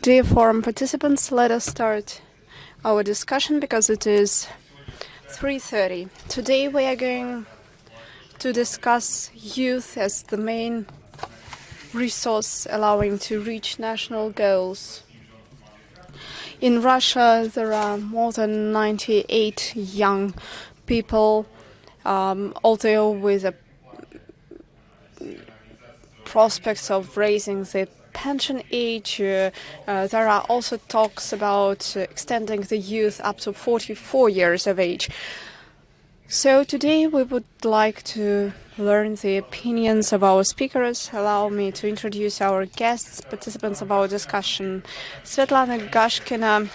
Dear forum participants, let us start our discussion because it is 3:30. Today we are going to discuss youth as the main resource allowing to reach national goals. In Russia, there are more than 98 young people, although with a prospects of raising the pension age. There are also talks about extending the youth up to 44 years of age. So today we would like to learn the opinions of our speakers. Allow me to introduce our guests, participants of our discussion. Svetlana Gashkina,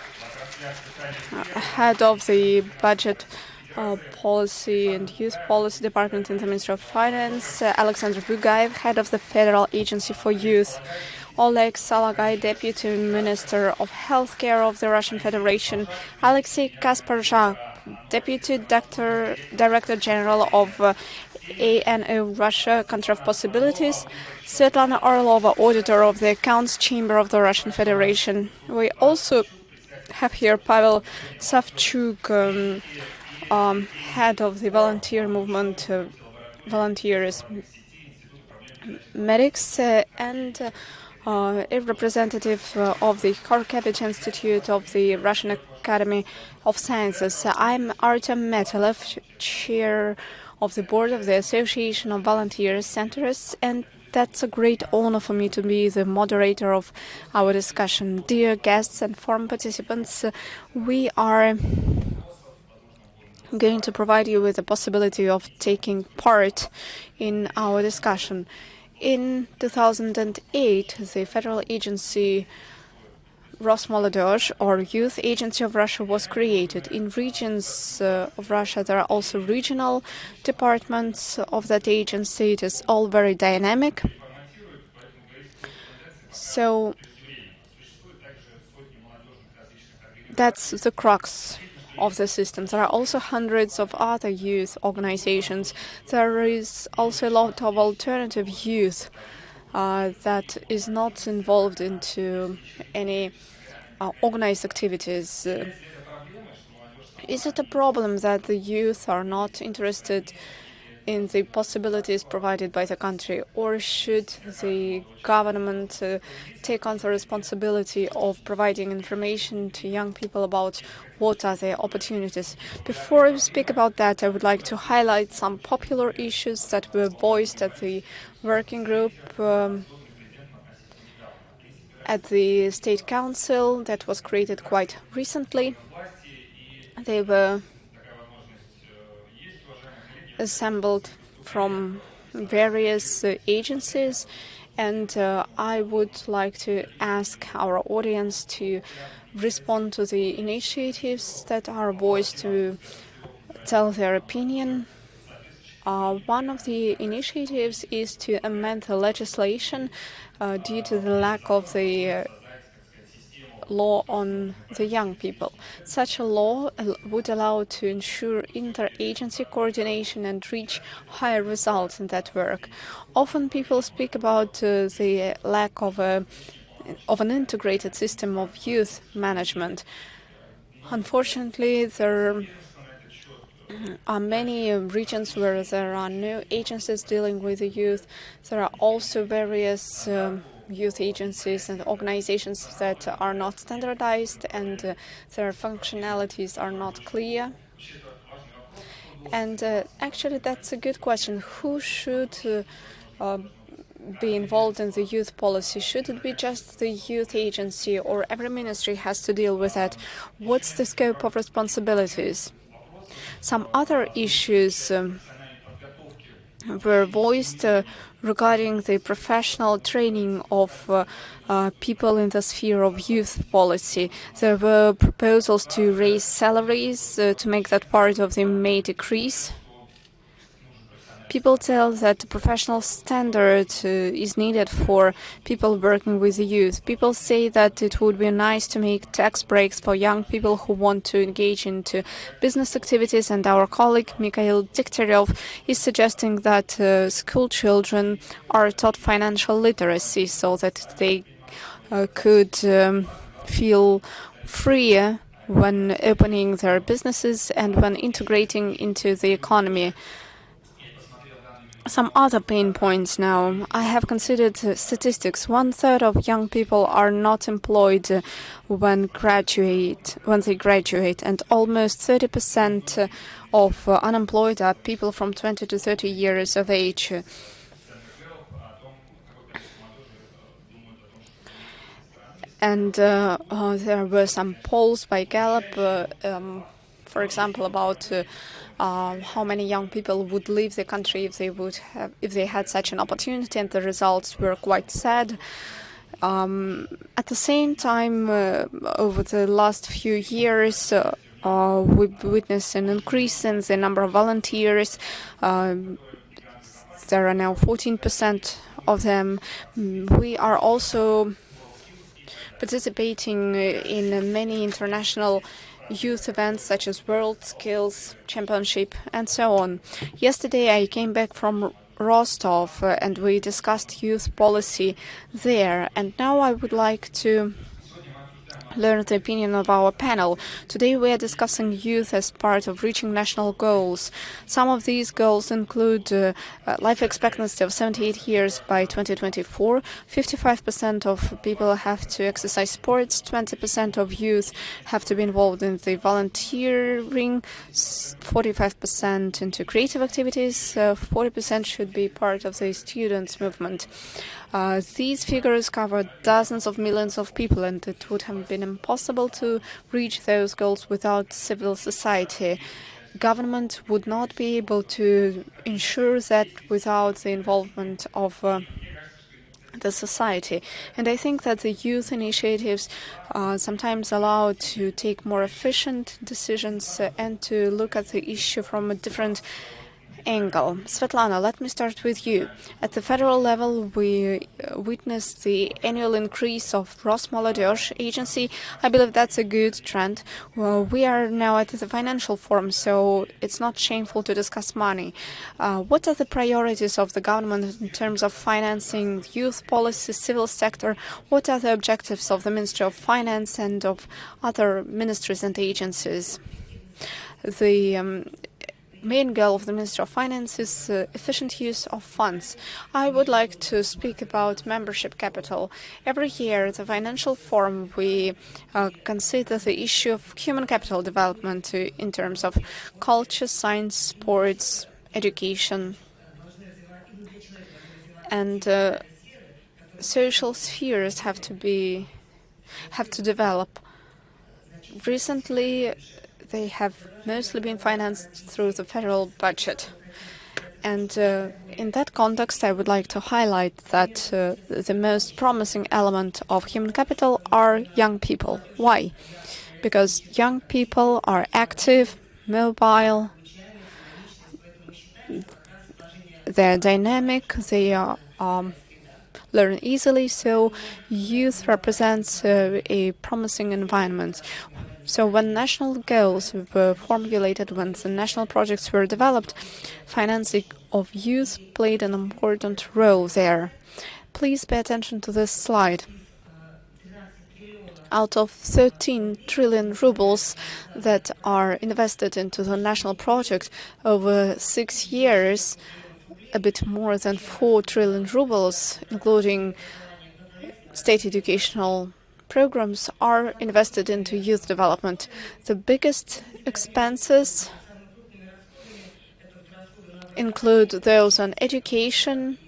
head of the budget policy and youth policy department in the Ministry of Finance, Alexander Bugaev, head of the Federal Agency for Youth, Oleg Salagay, deputy minister of healthcare of the Russian Federation, Alexei Kasparzhak, deputy director general of ANO Russia, Country of Possibilities, Svetlana Orlova, auditor of the Accounts Chamber of the Russian Federation. We also have here Pavel Savchuk, head of the volunteer movement, Volunteers Medics, and a representative of the Kharkiv Institute of the Russian Academy of Sciences. I'm Artem Metalev, chair of the board of the Association of Volunteer Centers, and that's a great honor for me to be the moderator of our discussion. Dear guests and forum participants, we are going to provide you with the possibility of taking part in our discussion. In 2008, the federal agency Молодежь, or Youth Agency of Russia, was created. In regions of Russia, there are also regional departments of that agency. It is all very dynamic. So that's the crux of the system. There are also hundreds of other youth organizations. There is also a lot of alternative youth that is not involved into any organized activities. Is it a problem that the youth are not interested in the possibilities provided by the country, or should the government take on the responsibility of providing information to young people about what are their opportunities? Before I speak about that, I would like to highlight some popular issues that were voiced at the working group at the State Council that was created quite recently. They were assembled from various agencies, and I would like to ask our audience to respond to the initiatives that are voiced, to tell their opinion. One of the initiatives is to amend the legislation due to the lack of the law on the young people. Such a law would allow to ensure interagency coordination and reach higher results in that work. Often people speak about the lack of an integrated system of youth management. Unfortunately, there are many regions where there are no agencies dealing with the youth. There are also various youth agencies and organizations that are not standardized, and their functionalities are not clear. And actually, that's a good question. Who should be involved in the youth policy? Should it be just the youth agency, or every ministry has to deal with that? What's the scope of responsibilities? Some other issues were voiced regarding the professional training of people in the sphere of youth policy. There were proposals to raise salaries, to make that part of the May decrees. People tell that the professional standard is needed for people working with the youth. People say that it would be nice to make tax breaks for young people who want to engage into business activities, and our colleague Mikhail Degtyaryov is suggesting that school children are taught financial literacy so that they could feel freer when opening their businesses and when integrating into the economy. Some other pain points now. I have considered statistics. 1/3 of young people are not employed when they graduate, and almost 30% of unemployed are people from 20 to 30 years of age. And there were some polls by Gallup, for example, about how many young people would leave the country if they had such an opportunity, and the results were quite sad. At the same time, over the last few years, we've witnessed an increase in the number of volunteers. There are now 14% of them. We are also participating in many international youth events such as World Skills Championship and so on. Yesterday I came back from Rostov and we discussed youth policy there, and now I would like to learn the opinion of our panel. Today we are discussing youth as part of reaching national goals. Some of these goals include life expectancy of 78 years by 2024, 55% of people have to exercise sports, 20% of youth have to be involved in the volunteering, 45% into creative activities, 40% should be part of the students' movement. These figures cover dozens of millions of people, and it would have been impossible to reach those goals without civil society. Government would not be able to ensure that without the involvement of the society. And I think that the youth initiatives sometimes allow to take more efficient decisions and to look at the issue from a different angle. Svetlana, let me start with you. At the federal level, we witnessed the annual increase of Молодежь agency. I believe that's a good trend. Well, we are now at the financial forum, so it's not shameful to discuss money. What are the priorities of the government in terms of financing youth policy, civil sector? What are the objectives of the Ministry of Finance and of other ministries and agencies? The main goal of the Ministry of Finance is efficient use of funds. I would like to speak about membership capital. Every year at the Financial Forum we consider the issue of human capital development in terms of culture, science, sports, education, and social spheres have to develop. Recently they have mostly been financed through the federal budget. And in that context, I would like to highlight that the most promising element of human capital are young people. Why? Because young people are active, mobile, they're dynamic, they learn easily, so youth represents a promising environment. So when national goals were formulated, when the national projects were developed, financing of youth played an important role there. Please pay attention to this slide. Out of 13 trillion rubles that are invested into the national project over 6 years, a bit more than 4 trillion rubles, including state educational programs, are invested into youth development. The biggest expenses include those on education,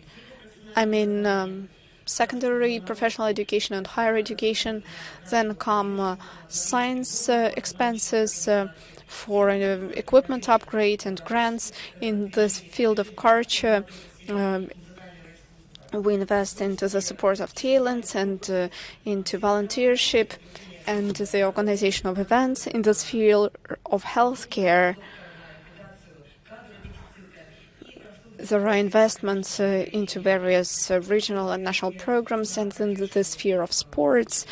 secondary professional education and higher education. Then come science expenses for equipment upgrade and grants. In this field of culture, we invest into the support of talents and into volunteership and the organization of events. In the sphere of healthcare, there are investments into various regional and national programs, and in the sphere of sports,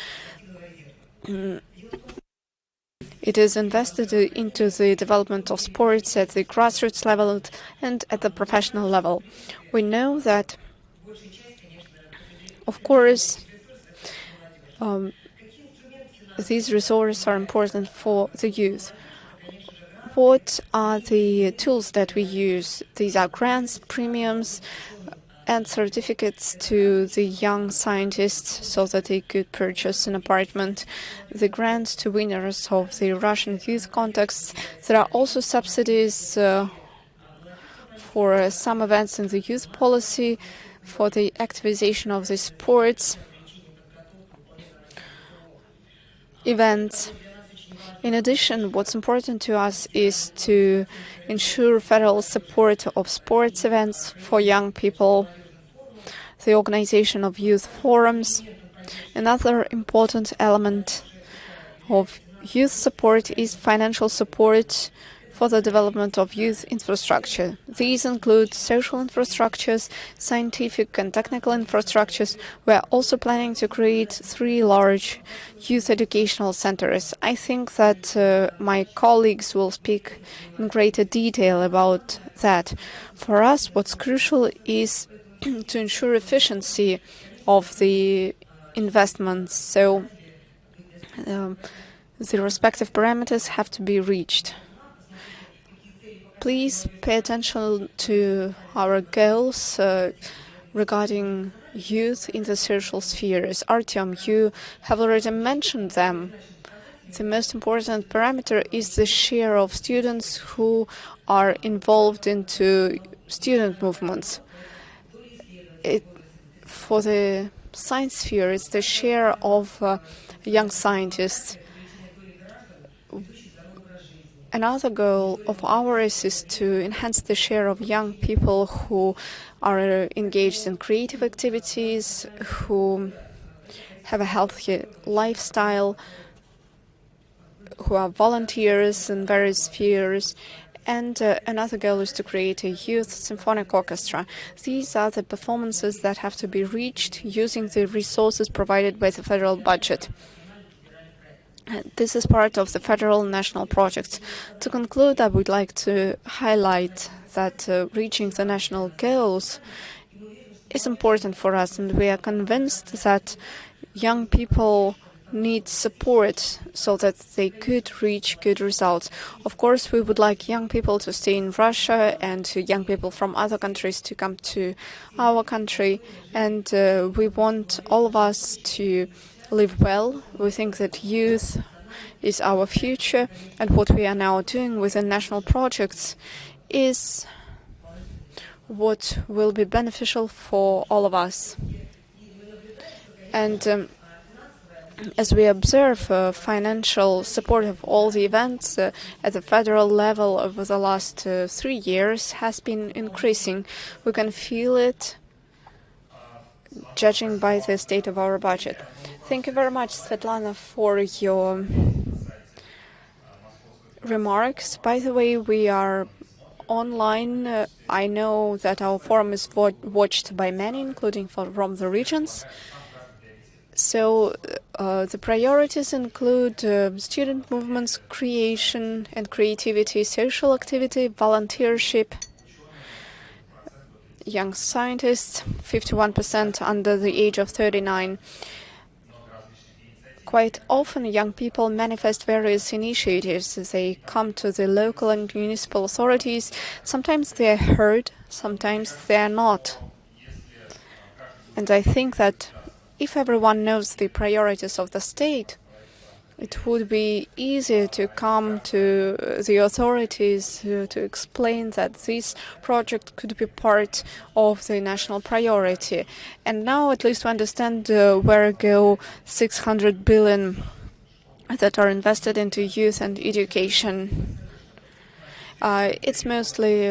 it is invested into the development of sports at the grassroots level and at the professional level. We know that, of course, these resources are important for the youth. What are the tools that we use? These are grants, premiums, and certificates to the young scientists so that they could purchase an apartment. The grants to winners of the Russian youth contests. There are also subsidies for some events in the youth policy, for the activization of the sports events. In addition, what's important to us is to ensure federal support of sports events for young people, the organization of youth forums. Another important element of youth support is financial support for the development of youth infrastructure. These include social infrastructures, scientific and technical infrastructures. We are also planning to create 3 large youth educational centers. I think that my colleagues will speak in greater detail about that. For us, what's crucial is to ensure efficiency of the investments, so the respective parameters have to be reached. Please pay attention to our goals regarding youth in the social spheres. Artyom, you have already mentioned them. The most important parameter is the share of students who are involved into student movements. For the science sphere, it's the share of young scientists. Another goal of ours is to enhance the share of young people who are engaged in creative activities, who have a healthy lifestyle, who are volunteers in various spheres. And another goal is to create a youth symphonic orchestra. These are the performances that have to be reached using the resources provided by the federal budget. This is part of the federal national projects. To conclude, I would like to highlight that reaching the national goals is important for us, and we are convinced that young people need support so that they could reach good results. Of course, we would like young people to stay in Russia and young people from other countries to come to our country, and we want all of us to live well. We think that youth is our future, and what we are now doing with the national projects is what will be beneficial for all of us. And as we observe, financial support of all the events at the federal level over the last 3 years has been increasing. We can feel it judging by the state of our budget. Thank you very much, Svetlana, for your remarks. By the way, we are online. I know that our forum is watched by many, including from the regions. So the priorities include student movements, creation and creativity, social activity, volunteership, young scientists, 51% under the age of 39. Quite often, young people manifest various initiatives. They come to the local and municipal authorities. Sometimes they are heard, sometimes they are not. And I think that if everyone knows the priorities of the state, it would be easier to come to the authorities to explain that this project could be part of the national priority. And now at least we understand where go 600 billion that are invested into youth and education. It's mostly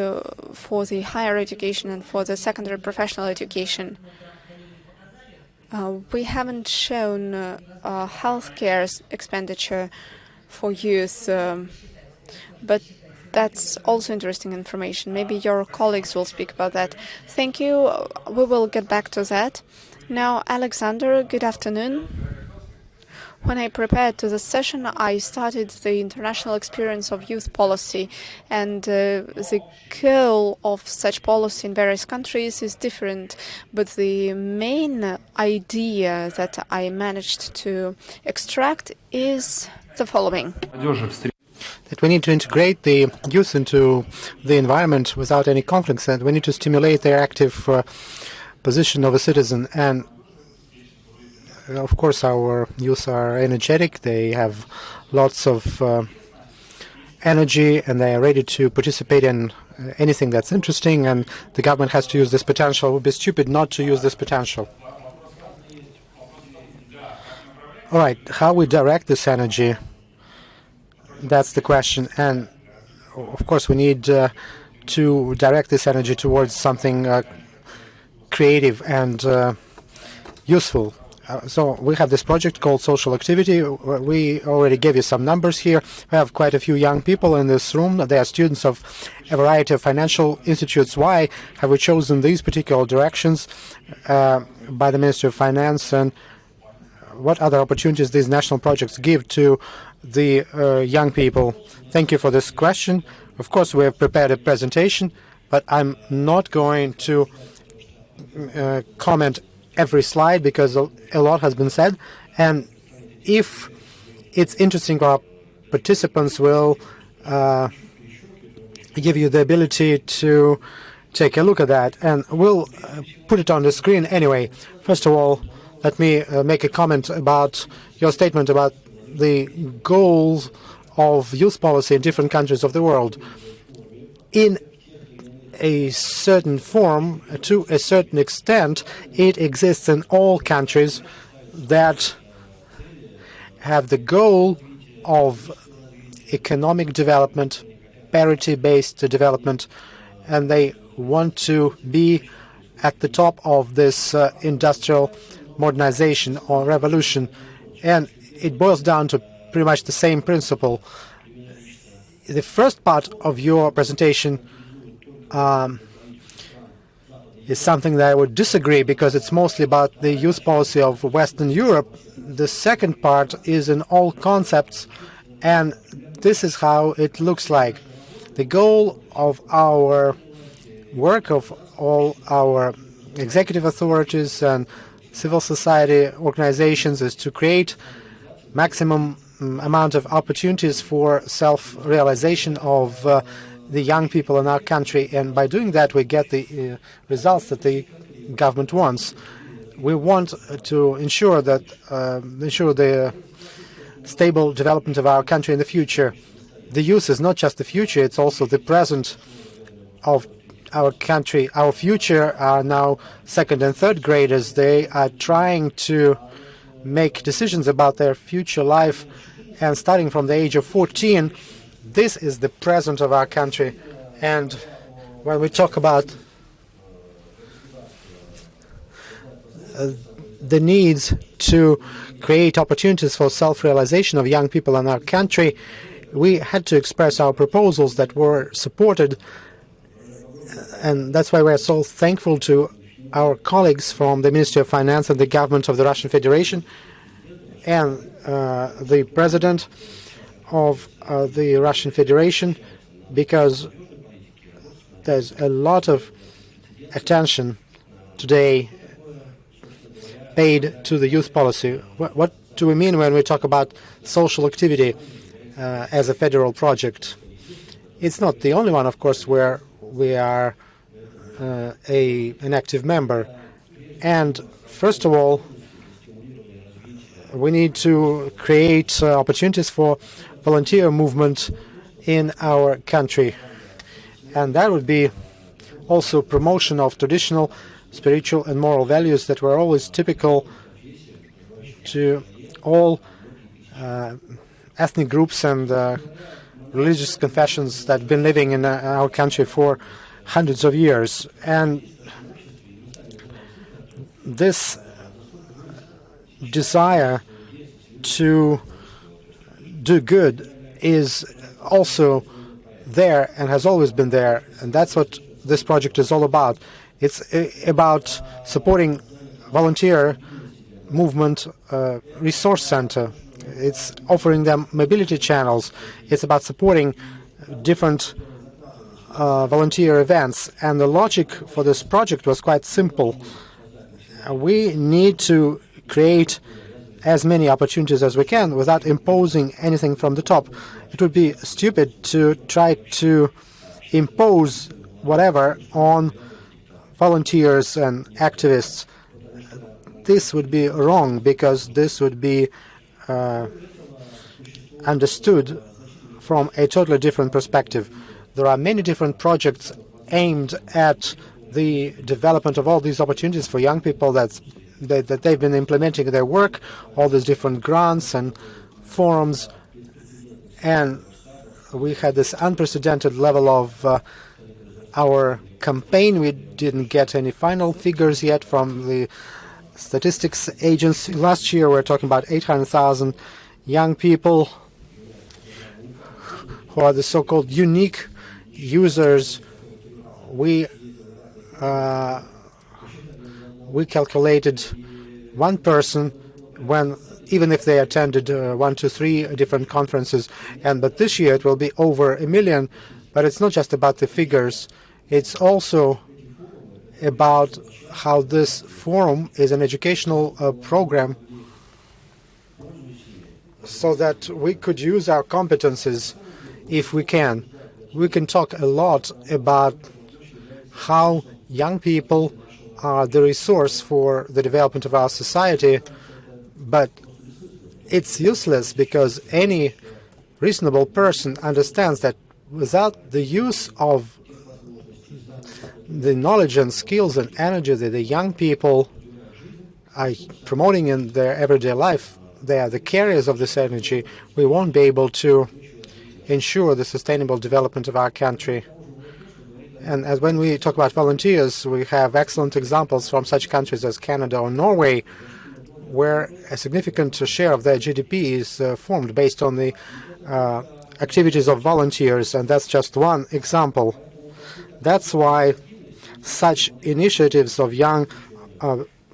for the higher education and for the secondary professional education. We haven't shown healthcare expenditure for youth, but that's also interesting information. Maybe your colleagues will speak about that. Thank you. We will get back to that. Now, Alexander, good afternoon. When I prepared to the session, I studied the international experience of youth policy, and the goal of such policy in various countries is different. But the main idea that I managed to extract is the following. That we need to integrate the youth into the environment without any conflicts, and we need to stimulate their active position of a citizen. And of course, our youth are energetic. They have lots of energy, and they are ready to participate in anything that's interesting. And the government has to use this potential. It would be stupid not to use this potential. All right, how we direct this energy? That's the question. And of course, we need to direct this energy towards something creative and useful. So we have this project called Social Activity. We already gave you some numbers here. We have quite a few young people in this room. They are students of a variety of financial institutes. Why have we chosen these particular directions by the Ministry of Finance, and what other opportunities these national projects give to the young people? Thank you for this question. Of course, we have prepared a presentation, but I'm not going to comment every slide because a lot has been said. And if it's interesting, our participants will give you the ability to take a look at that, and we'll put it on the screen anyway. First of all, let me make a comment about your statement about the goals of youth policy in different countries of the world. In a certain form, to a certain extent, it exists in all countries that have the goal of economic development, parity-based development, and they want to be at the top of this industrial modernization or revolution. And it boils down to pretty much the same principle. The first part of your presentation is something that I would disagree, because it's mostly about the youth policy of Western Europe. The second part is in all concepts, and this is how it looks like. The goal of our work, of all our executive authorities and civil society organizations, is to create maximum amount of opportunities for self-realization of the young people in our country, and by doing that we get the results that the government wants. We want to ensure that the stable development of our country in the future. The youth is not just the future, it's also the present of our country. Our future are now second and third graders. They are trying to make decisions about their future life, and starting from the age of 14, this is the present of our country. And when we talk about the needs to create opportunities for self-realization of young people in our country, we had to express our proposals that were supported, and that's why we are so thankful to our colleagues from the Ministry of Finance and the government of the Russian Federation, and the president of the Russian Federation, because there's a lot of attention today paid to the youth policy. What do we mean when we talk about social activity as a federal project? It's not the only one, of course, where we are an active member. And first of all, we need to create opportunities for volunteer movement in our country. And that would be also promotion of traditional spiritual and moral values that were always typical to all ethnic groups and religious confessions that have been living in our country for hundreds of years. And this desire to do good is also there and has always been there, and that's what this project is all about. It's about supporting volunteer movement resource center, It's offering them mobility channels. It's about supporting different volunteer events. And the logic for this project was quite simple. We need to create as many opportunities as we can without imposing anything from the top. It would be stupid to try to impose whatever on volunteers and activists. This would be wrong, because this would be understood from a totally different perspective. There are many different projects aimed at the development of all these opportunities for young people that they've been implementing their work, all these different grants and forums. And we had this unprecedented level of our campaign. We didn't get any final figures yet from the statistics agency. Last year we were talking about 800,000 young people who are the so-called unique users. We calculated one person when, even if they attended 1 to 3 different conferences, but this year it will be over 1 million. But it's not just about the figures, it's also about how this forum is an educational program, so that we could use our competences if we can. We can talk a lot about how young people are the resource for the development of our society, but it's useless, because any reasonable person understands that without the use of the knowledge and skills and energy that the young people are promoting in their everyday life, they are the carriers of this energy, we won't be able to ensure the sustainable development of our country. And as when we talk about volunteers, we have excellent examples from such countries as Canada or Norway, where a significant share of their GDP is formed based on the activities of volunteers, and that's just one example. That's why such initiatives of young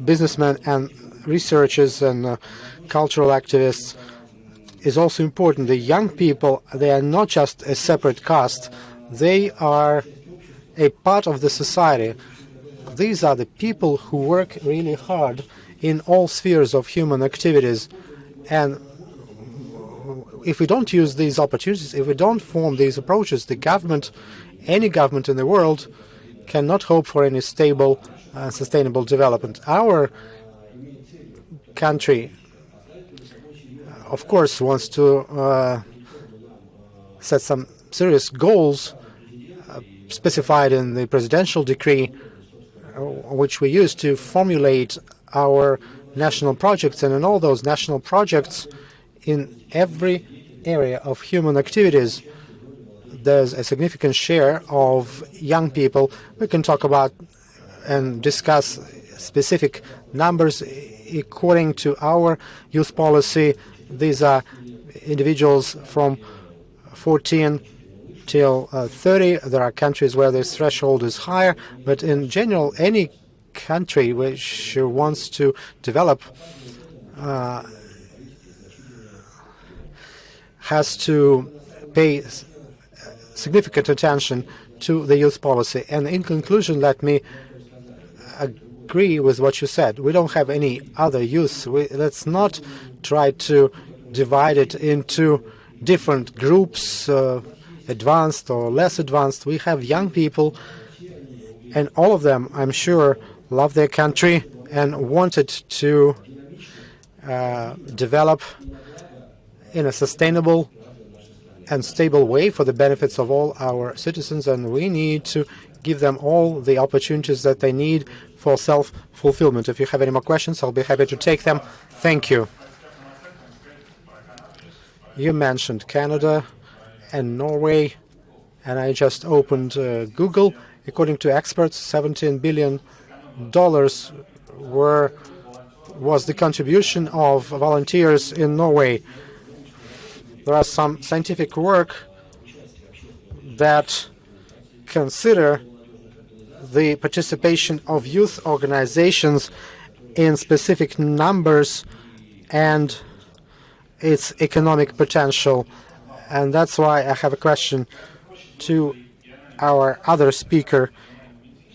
businessmen and researchers and cultural activists is also important. The young people, they are not just a separate caste, they are a part of the society. These are the people who work really hard in all spheres of human activities. And if we don't use these opportunities, if we don't form these approaches, the government, any government in the world, cannot hope for any stable and sustainable development. Our country, of course, wants to set some serious goals specified in the presidential decree, which we use to formulate our national projects. And in all those national projects, in every area of human activities, there's a significant share of young people. We can talk about and discuss specific numbers. According to our youth policy, these are individuals from 14 till 30. There are countries where this threshold is higher, but in general, any country which wants to develop has to pay significant attention to the youth policy. And in conclusion, let me agree with what you said. We don't have any other youth. Let's not try to divide it into different groups, advanced or less advanced. We have young people, and all of them, I'm sure, love their country and wanted to develop in a sustainable and stable way for the benefits of all our citizens, and we need to give them all the opportunities that they need for self-fulfillment. If you have any more questions, I'll be happy to take them. Thank you. You mentioned Canada and Norway, and I just opened Google. According to experts, $17 billion was the contribution of volunteers in Norway. There are some scientific work that consider the participation of youth organizations in specific numbers and its economic potential. And that's why I have a question to our other speaker.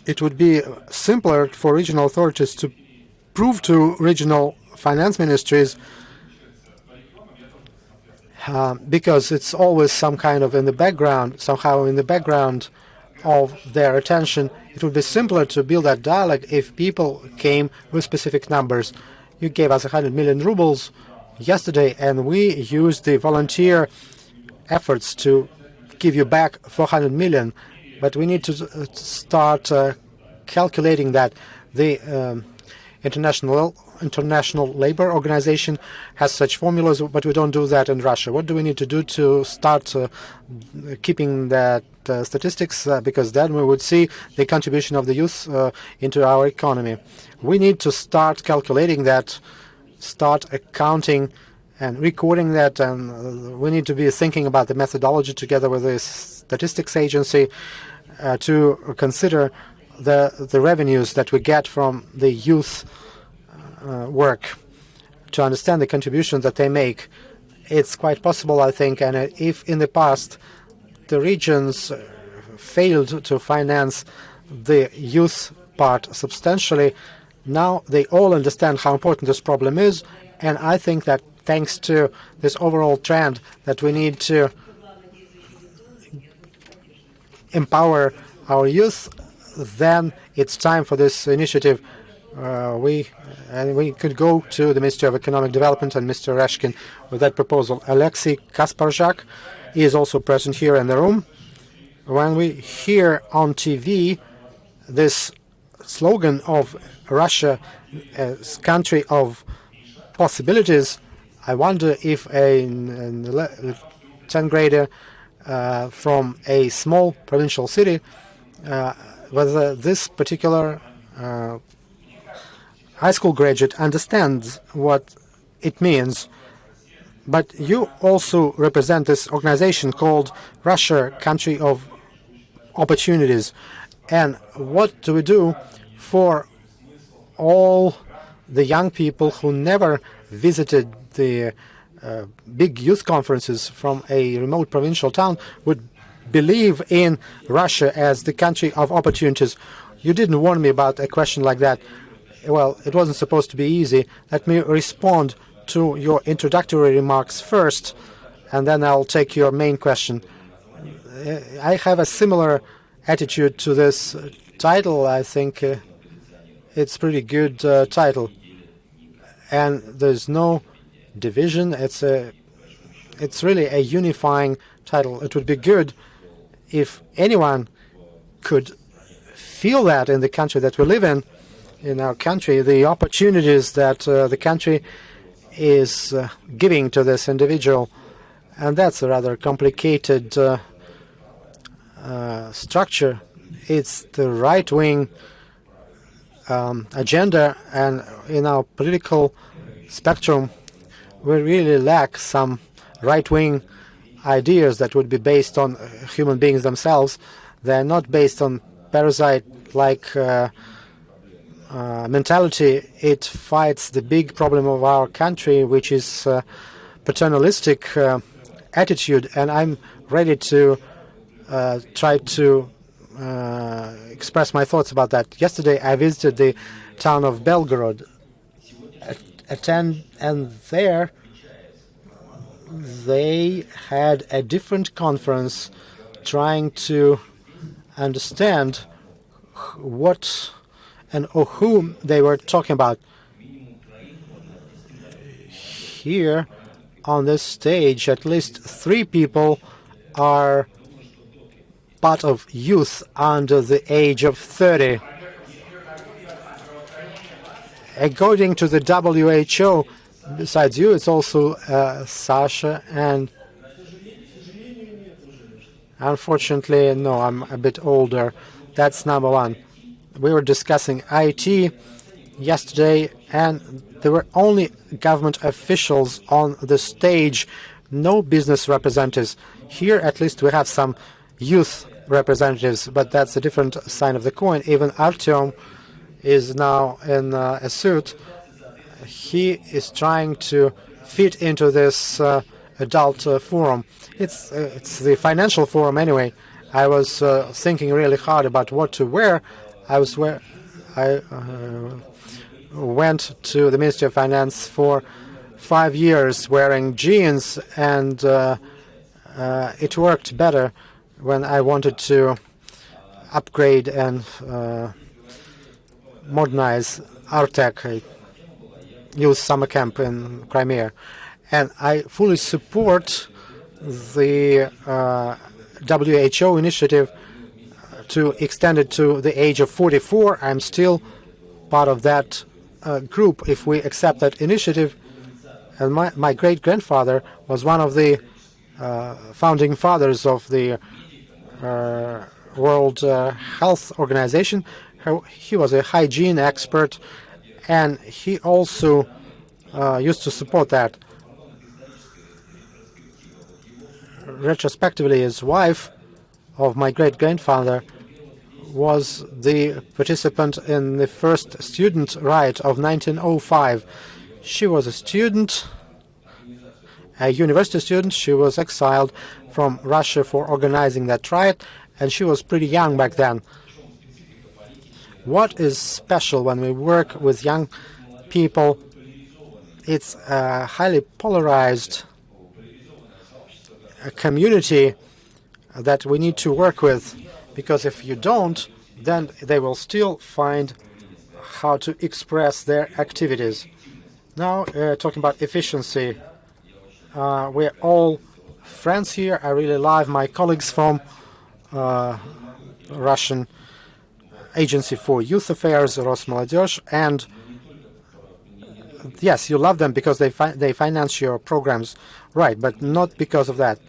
It would be simpler for regional authorities to prove to regional finance ministries, because it's always some kind of in the background, somehow in the background of their attention. It would be simpler to build that dialogue if people came with specific numbers. You gave us 100 million rubles yesterday, and we used the volunteer efforts to give you back 400 million. But we need to start calculating that. The International Labour Organization has such formulas, but we don't do that in Russia. What do we need to do to start keeping that statistics? Because then we would see the contribution of the youth into our economy. We need to start calculating that, start accounting and recording that, and we need to be thinking about the methodology together with the statistics agency to consider the revenues that we get from the youth work, to understand the contribution that they make. It's quite possible, I think, and if in the past the regions failed to finance the youth part substantially, now they all understand how important this problem is, and I think that thanks to this overall trend that we need to empower our youth, then it's time for this initiative. We could go to the Ministry of Economic Development and Mr. Reshkin with that proposal. Alexei Kasparzhak is also present here in the room. When we hear on TV this slogan of Russia as country of possibilities, I wonder if a 10th grader from a small provincial city, whether this particular high school graduate understands what it means. But you also represent this organization called Russia, Country of Opportunities. And what do we do for all the young people who never visited the big youth conferences from a remote provincial town, would believe in Russia as the country of opportunities? You didn't warn me about a question like that. Well, it wasn't supposed to be easy. Let me respond to your introductory remarks first, and then I'll take your main question. I have a similar attitude to this title. I think it's pretty good title, and there's no division. It's really a unifying title. It would be good if anyone could feel that in the country that we live in our country, the opportunities that the country is giving to this individual. And that's a rather complicated structure. It's the right-wing agenda, and in our political spectrum, we really lack some right-wing ideas that would be based on human beings themselves. They're not based on parasite-like mentality. It fights the big problem of our country, which is paternalistic attitude, and I'm ready to try to express my thoughts about that. Yesterday I visited the town of Belgorod, and there they had a different conference trying to understand what and whom they were talking about. Here on this stage, at least 3 people are part of youth under the age of 30. According to the WHO, besides you, it's also Sasha, and unfortunately, no, I'm a bit older. That's number 1. We were discussing IT yesterday, and there were only government officials on the stage, no business representatives. Here, at least, we have some youth representatives, but that's a different side of the coin. Even Artyom is now in a suit. He is trying to fit into this adult forum. It's the financial forum anyway. I was thinking really hard about what to wear. I went to the Ministry of Finance for 5 years wearing jeans, and it worked better when I wanted to upgrade and modernize Artec. I used summer camp in Crimea. And I fully support the WHO initiative to extend it to the age of 44. I'm still part of that group if we accept that initiative. And my great-grandfather was one of the founding fathers of the World Health Organization. He was a hygiene expert, and he also used to support that. Retrospectively, his wife of my great-grandfather was the participant in the first student riot of 1905. She was a student, a university student. She was exiled from Russia for organizing that riot, and she was pretty young back then. What is special when we work with young people? It's a highly polarized community that we need to work with, because if you don't, then they will still find how to express their activities. Now, talking about efficiency, we're all friends here. I really love my colleagues from Russian Agency for Youth Affairs, Молодежь, and yes, you love them because they finance your programs, right? But not because of that.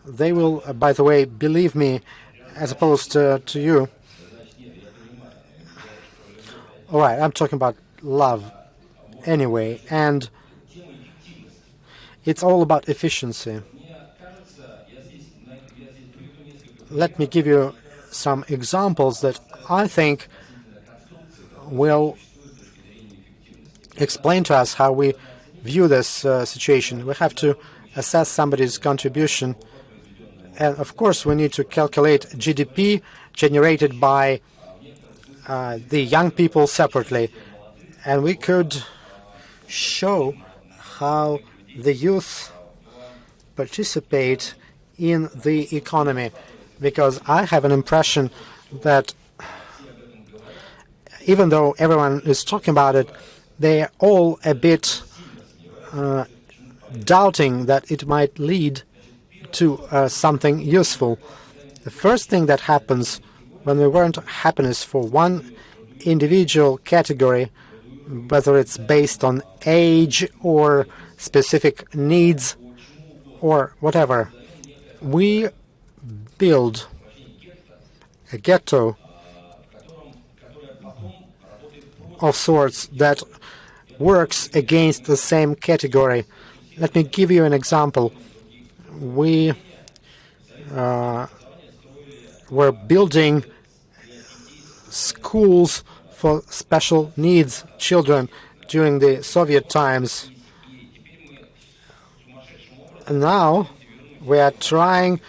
They will, by the way, believe me, as opposed to you. All right, I'm talking about love anyway, and it's all about efficiency. Let me give you some examples that I think will explain to us how we view this situation. We have to assess somebody's contribution, and of course we need to calculate GDP generated by the young people separately, and we could show how the youth participate in the economy, because I have an impression that even though everyone is talking about it, they are all a bit doubting that it might lead to something useful. The first thing that happens when we want happiness for one individual category, whether it's based on age or specific needs or whatever, we build a ghetto of sorts that works against the same category. Let me give you an example. We were building schools for special needs children during the Soviet times. And now we are trying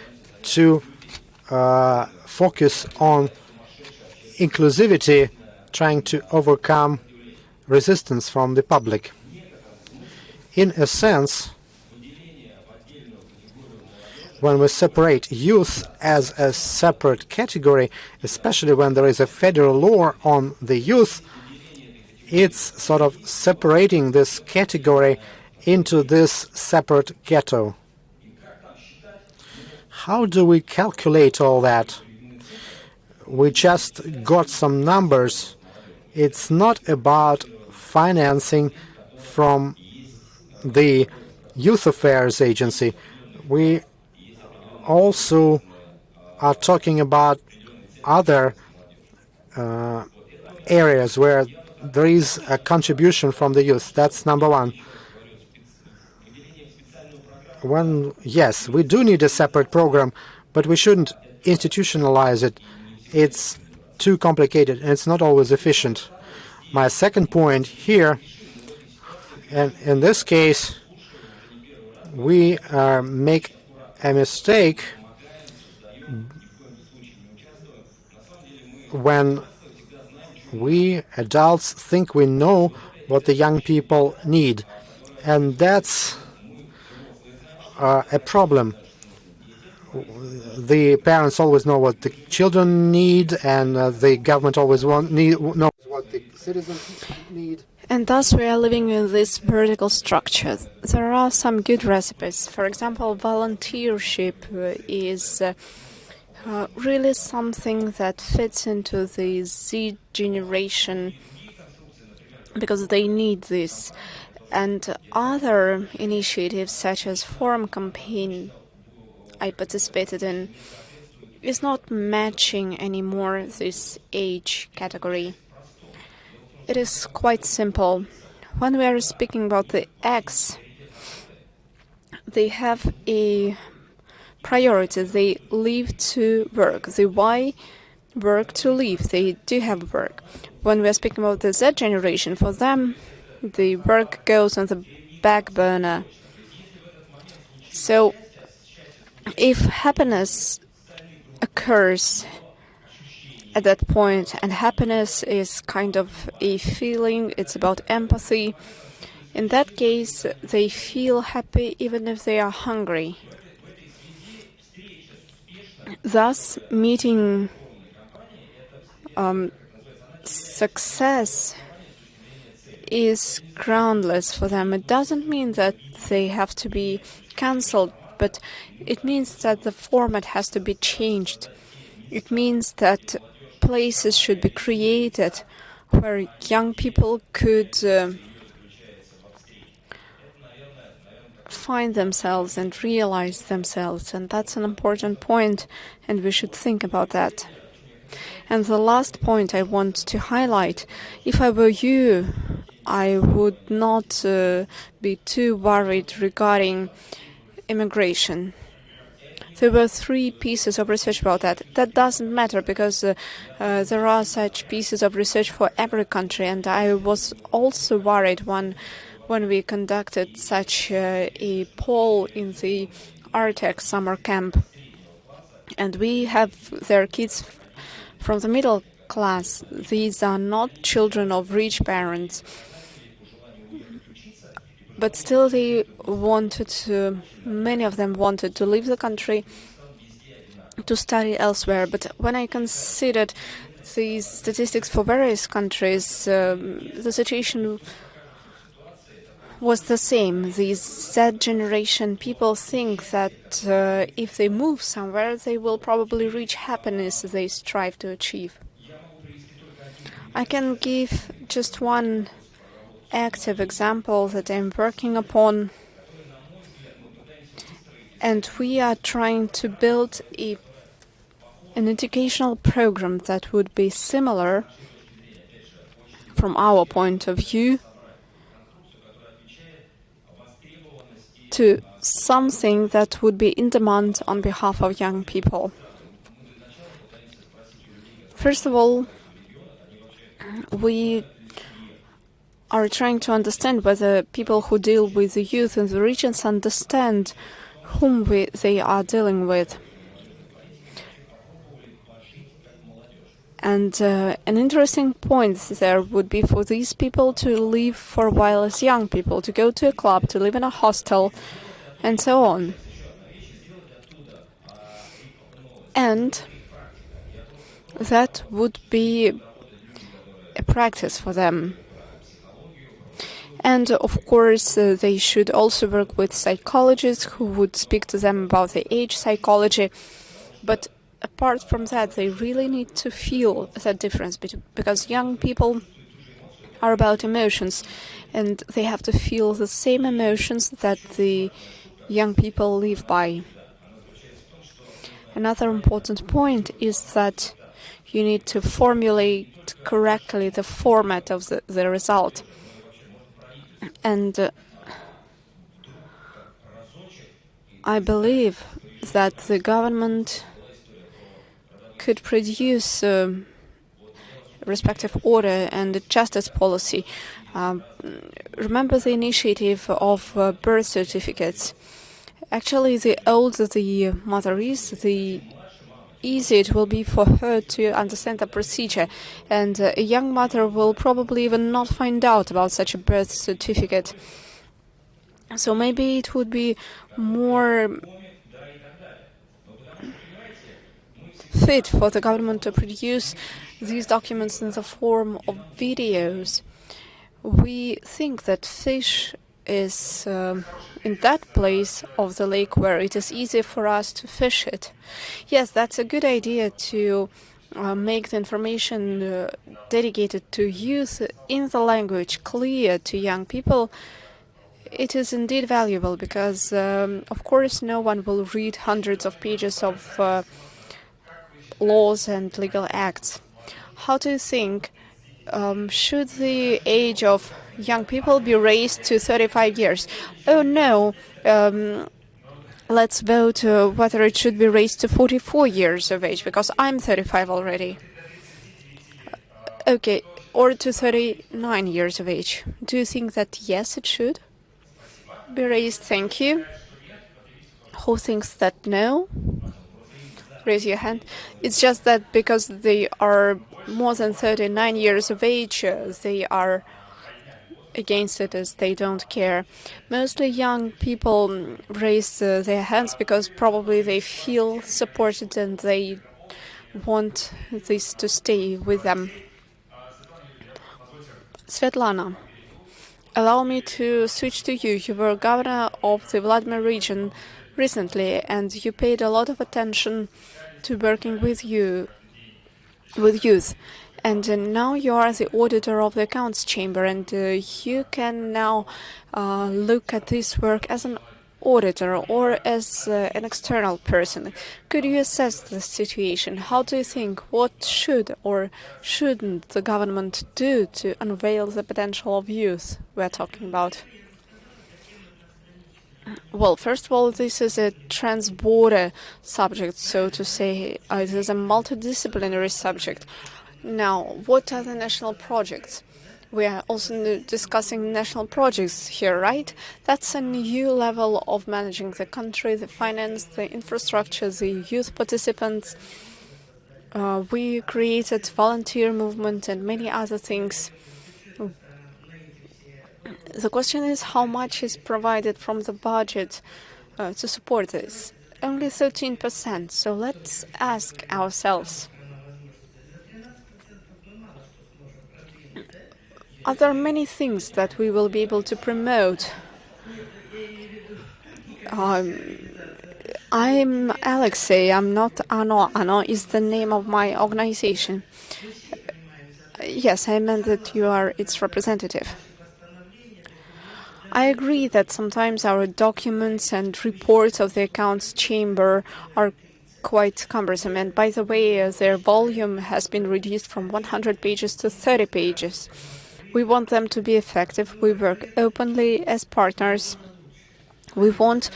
to focus on inclusivity, trying to overcome resistance from the public. In a sense, when we separate youth as a separate category, especially when there is a federal law on the youth, it's sort of separating this category into this separate ghetto. How do we calculate all that? We just got some numbers. It's not about financing from the Youth Affairs Agency. We also are talking about other areas where there is a contribution from the youth. That's number one. Yes, we do need a separate program, but we shouldn't institutionalize it. It's too complicated and it's not always efficient. My second point here, and in this case, we make a mistake when we adults think we know what the young people need, and that's a problem. The parents always know what the children need, and the government always knows what the citizens need. And thus we are living in this vertical structure. There are some good recipes. For example, volunteership is really something that fits into the Z generation because they need this. And other initiatives such as forum campaign I participated in is not matching anymore this age category. It is quite simple. When we are speaking about the X, they have a priority. They live to work. The Y, work to live. They do have work. When we are speaking about the Z generation, for them, the work goes on the back burner. So, if happiness occurs at that point, and happiness is kind of a feeling, it's about empathy, in that case, they feel happy even if they are hungry. Thus, meeting success is groundless for them. It doesn't mean that they have to be cancelled, but it means that the format has to be changed. It means that places should be created where young people could find themselves and realize themselves, and that's an important point, and we should think about that. And the last point I want to highlight, if I were you, I would not be too worried regarding immigration. There were 3 pieces of research about that. That doesn't matter because there are such pieces of research for every country, and I was also worried when we conducted such a poll in the Arctic summer camp. And we have their kids from the middle class. These are not children of rich parents. But still they wanted to, many of them wanted to leave the country to study elsewhere. But when I considered these statistics for various countries, the situation was the same. The Z generation people think that if they move somewhere, they will probably reach happiness they strive to achieve. I can give just one active example that I'm working upon, and we are trying to build an educational program that would be similar from our point of view to something that would be in demand on behalf of young people. First of all, we are trying to understand whether people who deal with the youth in the regions understand whom they are dealing with. And an interesting point there would be for these people to live for a while as young people, to go to a club, to live in a hostel, and so on. And that would be a practice for them. And of course, they should also work with psychologists who would speak to them about the age psychology. But apart from that, they really need to feel that difference, because young people are about emotions, and they have to feel the same emotions that the young people live by. Another important point is that you need to formulate correctly the format of the result. And I believe that the government could produce respective order and the justice policy. Remember the initiative of birth certificates. Actually, the older the mother is, the easier it will be for her to understand the procedure, and a young mother will probably even not find out about such a birth certificate. So maybe it would be more fit for the government to produce these documents in the form of videos. We think that fish is in that place of the lake where it is easy for us to fish it. Yes, that's a good idea to make the information dedicated to youth in the language clear to young people. It is indeed valuable because, of course, no one will read hundreds of pages of laws and legal acts. How do you think, should the age of young people be raised to 35 years? Oh no, let's vote whether it should be raised to 44 years of age, because I'm 35 already. Okay, or to 39 years of age. Do you think that yes, it should be raised? Thank you. Who thinks that no? Raise your hand. It's just that because they are more than 39 years of age, they are against it, as they don't care. Mostly young people raise their hands because probably they feel supported and they want this to stay with them. Svetlana, allow me to switch to you. You were governor of the Vladimir region recently, and you paid a lot of attention to working with youth. And now you are the auditor of the accounts chamber, and you can now look at this work as an auditor or as an external person. Could you assess the situation? How do you think, what should or shouldn't the government do to unveil the potential of youth we're talking about? Well, first of all, this is a trans-border subject, so to say. It is a multidisciplinary subject. Now, what are the national projects? We are also discussing national projects here, right? That's a new level of managing the country, the finance, the infrastructure, the youth participants. We created volunteer movement and many other things. The question is how much is provided from the budget to support this. Only 13%, so let's ask ourselves, are there many things that we will be able to promote? I'm Alexei, I'm not Ano. Ano is the name of my organization. Yes, I meant that you are its representative. I agree that sometimes our documents and reports of the accounts chamber are quite cumbersome, and by the way, their volume has been reduced from 100 pages to 30 pages. We want them to be effective. We work openly as partners. We want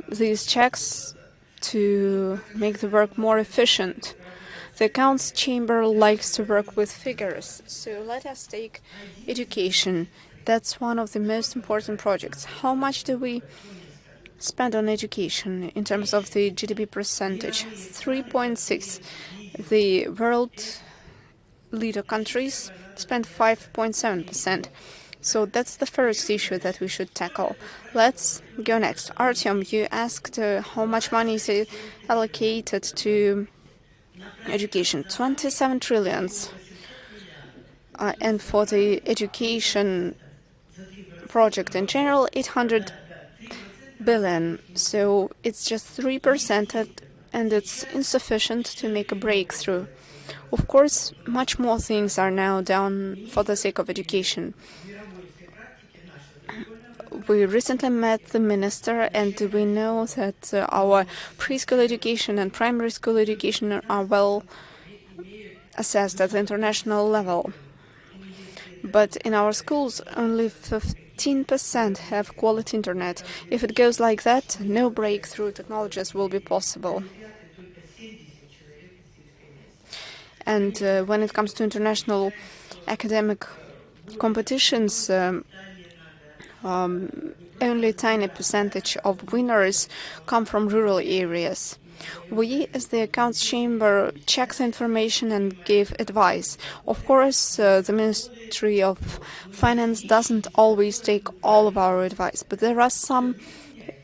these checks to make the work more efficient. The accounts chamber likes to work with figures, so let us take education. That's one of the most important projects. How much do we spend on education in terms of the GDP percentage? 3.6. The world leader countries spend 5.7%. So that's the first issue that we should tackle. Let's go next. Artyom, you asked how much money is allocated to education. 27 trillions. And for the education project in general, 800 billion. So it's just 3%, and it's insufficient to make a breakthrough. Of course, much more things are now done for the sake of education. We recently met the minister, and we know that our preschool education and primary school education are well assessed at the international level. But in our schools, only 15% have quality internet. If it goes like that, no breakthrough technologies will be possible. And when it comes to international academic competitions, only a tiny percentage of winners come from rural areas. We, as the Accounts Chamber, check the information and give advice. Of course, the Ministry of Finance doesn't always take all of our advice, but there are some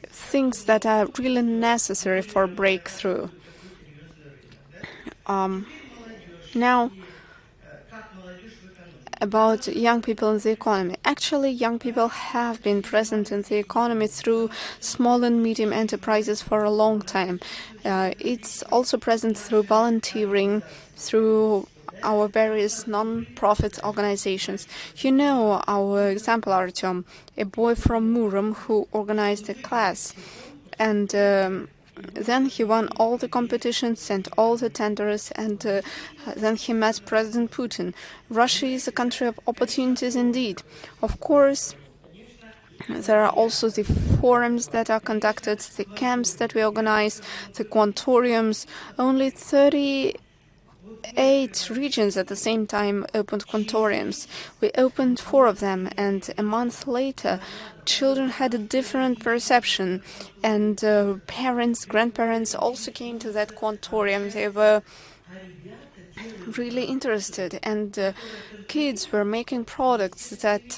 things that are really necessary for breakthrough. Now, about young people in the economy. Actually, young people have been present in the economy through small and medium enterprises for a long time. It's also present through volunteering, through our various non-profit organizations. You know our example, Artyom, a boy from Murom who organized a class, and then he won all the competitions and all the tenders, and then he met President Putin. Russia is a country of opportunities indeed. Of course, there are also the forums that are conducted, the camps that we organize, the quantoriums. Only 38 regions at the same time opened quantoriums. We opened 4 of them, and a month later, children had a different perception, and parents, grandparents also came to that quantorium. They were really interested, and kids were making products that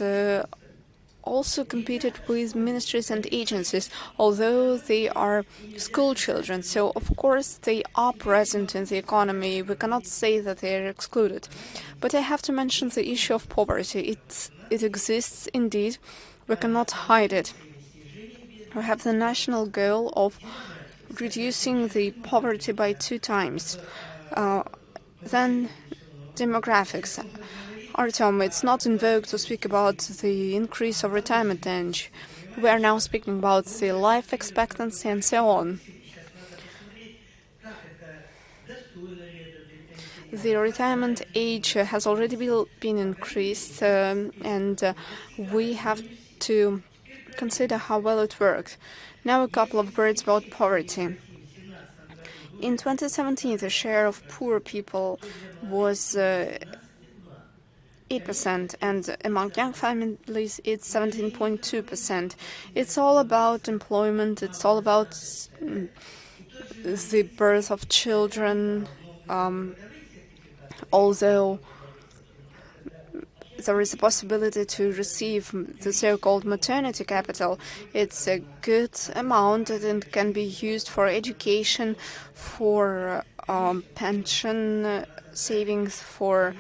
also competed with ministries and agencies, although they are school children. So, of course, they are present in the economy. We cannot say that they are excluded. But I have to mention the issue of poverty. It exists indeed. We cannot hide it. We have the national goal of reducing the poverty by 2 times. Then demographics. Artyom, it's not in vogue to speak about the increase of retirement age. We are now speaking about the life expectancy and so on. The retirement age has already been increased, and we have to consider how well it worked. Now a couple of words about poverty. In 2017, the share of poor people was 8%, and among young families it's 17.2%. It's all about employment, it's all about the birth of children, although there is a possibility to receive the so-called maternity capital. It's a good amount and it can be used for education, for pension savings, for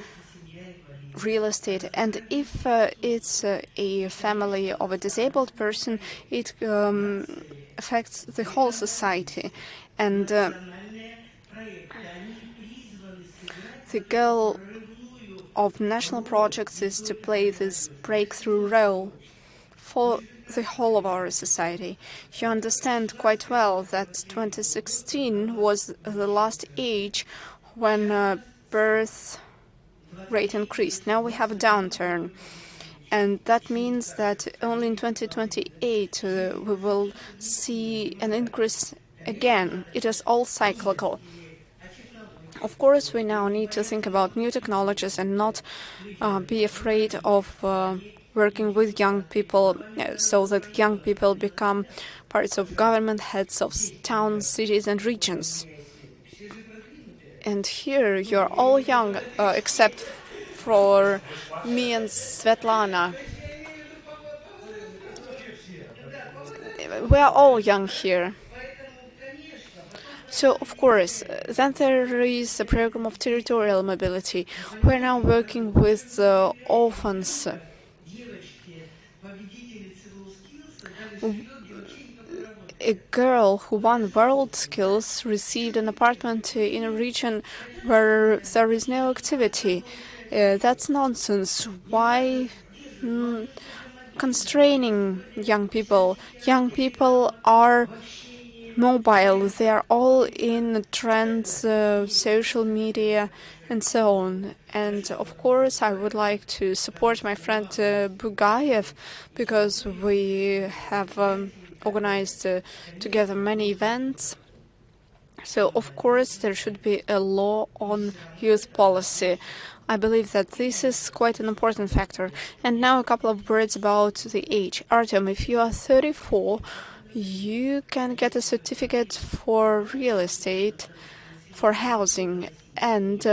real estate. And if it's a family of a disabled person, it affects the whole society. And the goal of national projects is to play this breakthrough role for the whole of our society. You understand quite well that 2016 was the last age when birth rate increased. Now we have a downturn, and that means that only in 2028 we will see an increase again. It is all cyclical. Of course, we now need to think about new technologies and not be afraid of working with young people so that young people become parts of government, heads of towns, cities and regions. And here you're all young except for me and Svetlana. We are all young here. So, of course, then there is a program of territorial mobility. We're now working with orphans. A girl who won World Skills received an apartment in a region where there is no activity. That's nonsense. Why constraining young people? Young people are mobile. They are all in trends, social media, and so on. And of course, I would like to support my friend Bugayev, because we have organized together many events. So, of course, there should be a law on youth policy. I believe that this is quite an important factor. And now a couple of words about the age. Artem, if you are 34, you can get a certificate for real estate, for housing, and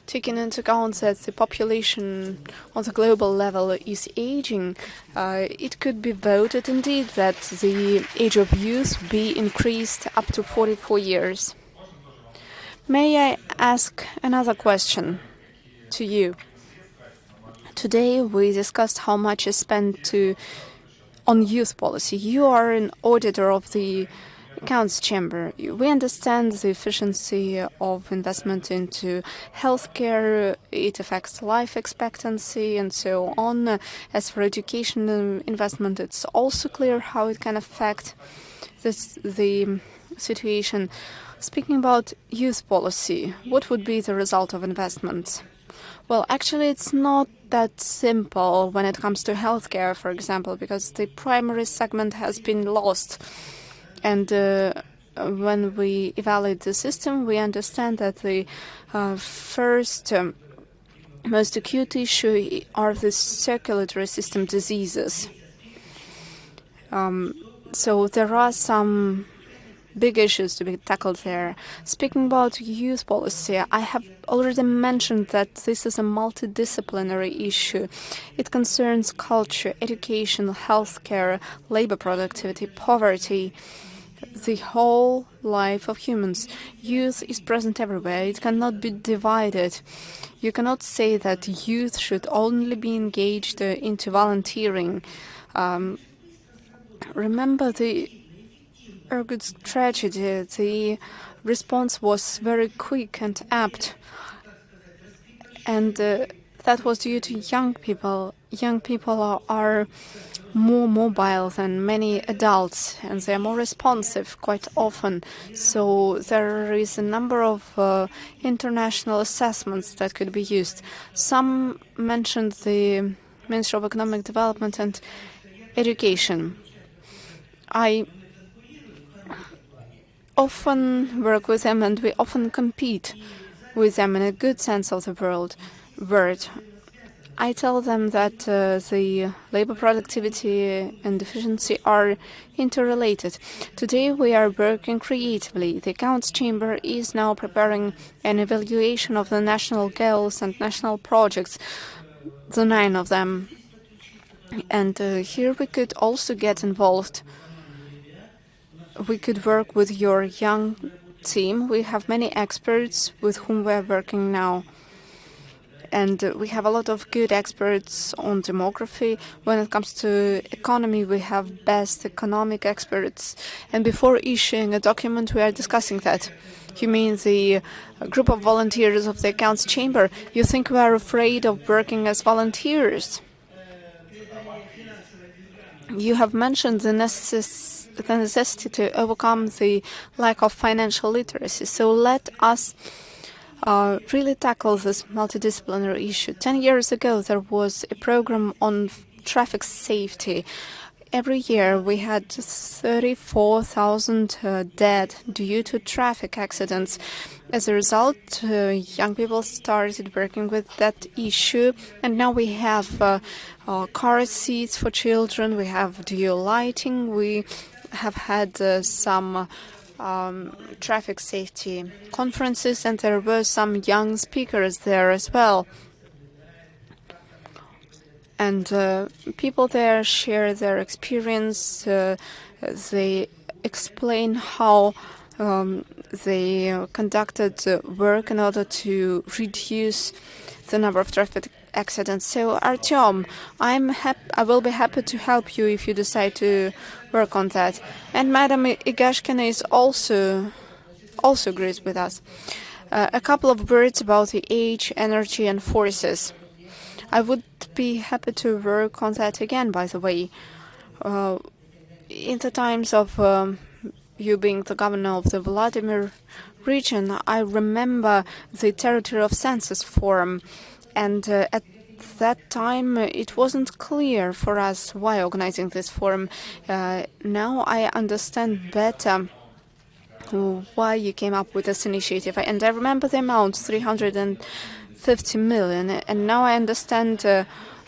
taking into account that the population on the global level is aging, it could be voted indeed that the age of youth be increased up to 44 years. May I ask another question to you? Today we discussed how much is spent on youth policy. You are an auditor of the Accounts Chamber. We understand the efficiency of investment into healthcare. It affects life expectancy and so on. As for education investment, it's also clear how it can affect the situation. Speaking about youth policy, what would be the result of investments? Well, actually, it's not that simple when it comes to healthcare, for example, because the primary segment has been lost. And when we evaluate the system, we understand that the first most acute issue are the circulatory system diseases. So there are some big issues to be tackled there. Speaking about youth policy, I have already mentioned that this is a multidisciplinary issue. It concerns culture, education, healthcare, labor productivity, poverty, the whole life of humans. Youth is present everywhere. It cannot be divided. You cannot say that youth should only be engaged into volunteering. Remember the Irkutsk tragedy. The response was very quick and apt. And that was due to young people. Young people are more mobile than many adults, and they are more responsive quite often. So there is a number of international assessments that could be used. Some mentioned the Ministry of Economic Development and Education. I often work with them, and we often compete with them in a good sense of the word. I tell them that the labor productivity and efficiency are interrelated. Today we are working creatively. The Accounts Chamber is now preparing an evaluation of the national goals and national projects, the 9 of them. And here we could also get involved. We could work with your young team. We have many experts with whom we are working now. And we have a lot of good experts on demography. When it comes to economy, we have best economic experts. And before issuing a document, we are discussing that. You mean the group of volunteers of the Accounts Chamber? You think we are afraid of working as volunteers? You have mentioned the necessity to overcome the lack of financial literacy. So let us really tackle this multidisciplinary issue. 10 years ago, there was a program on traffic safety. Every year, we had 34,000 dead due to traffic accidents. As a result, young people started working with that issue, and now we have car seats for children, we have dual lighting, we have had some traffic safety conferences, and there were some young speakers there as well. And people there share their experience. They explain how they conducted work in order to reduce the number of traffic accidents. So, Artyom, I will be happy to help you if you decide to work on that. And Madam Igashkina is also agrees with us. A couple of words about the age, energy, and forces. I would be happy to work on that again, by the way. In the times of you being the governor of the Vladimir region, I remember the Territory of Census Forum, and at that time it wasn't clear for us why organizing this forum. Now I understand better why you came up with this initiative. And I remember the amount, 350 million, and now I understand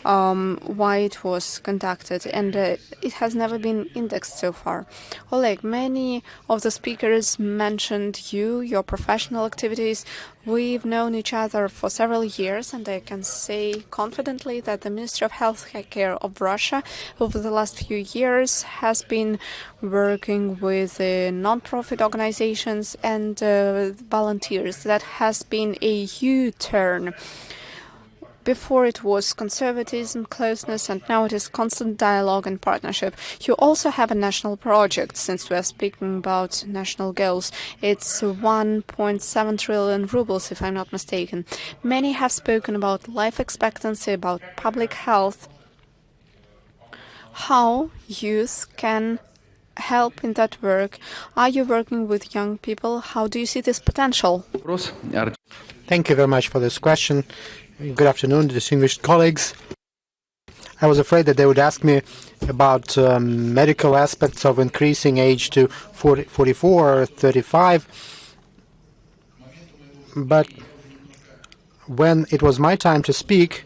why it was conducted, and it has never been indexed so far. Oleg, many of the speakers mentioned your professional activities. We've known each other for several years, and I can say confidently that the Ministry of Health Care of Russia over the last few years has been working with non-profit organizations and volunteers. That has been a U-turn. Before it was conservatism, closeness, and now it is constant dialogue and partnership. You also have a national project, since we are speaking about national goals. It's 1.7 trillion rubles, if I'm not mistaken. Many have spoken about life expectancy, about public health, how youth can help in that work. Are you working with young people? How do you see this potential? Thank you very much for this question. Good afternoon, distinguished colleagues. I was afraid that they would ask me about medical aspects of increasing age to 44 or 35. But when it was my time to speak,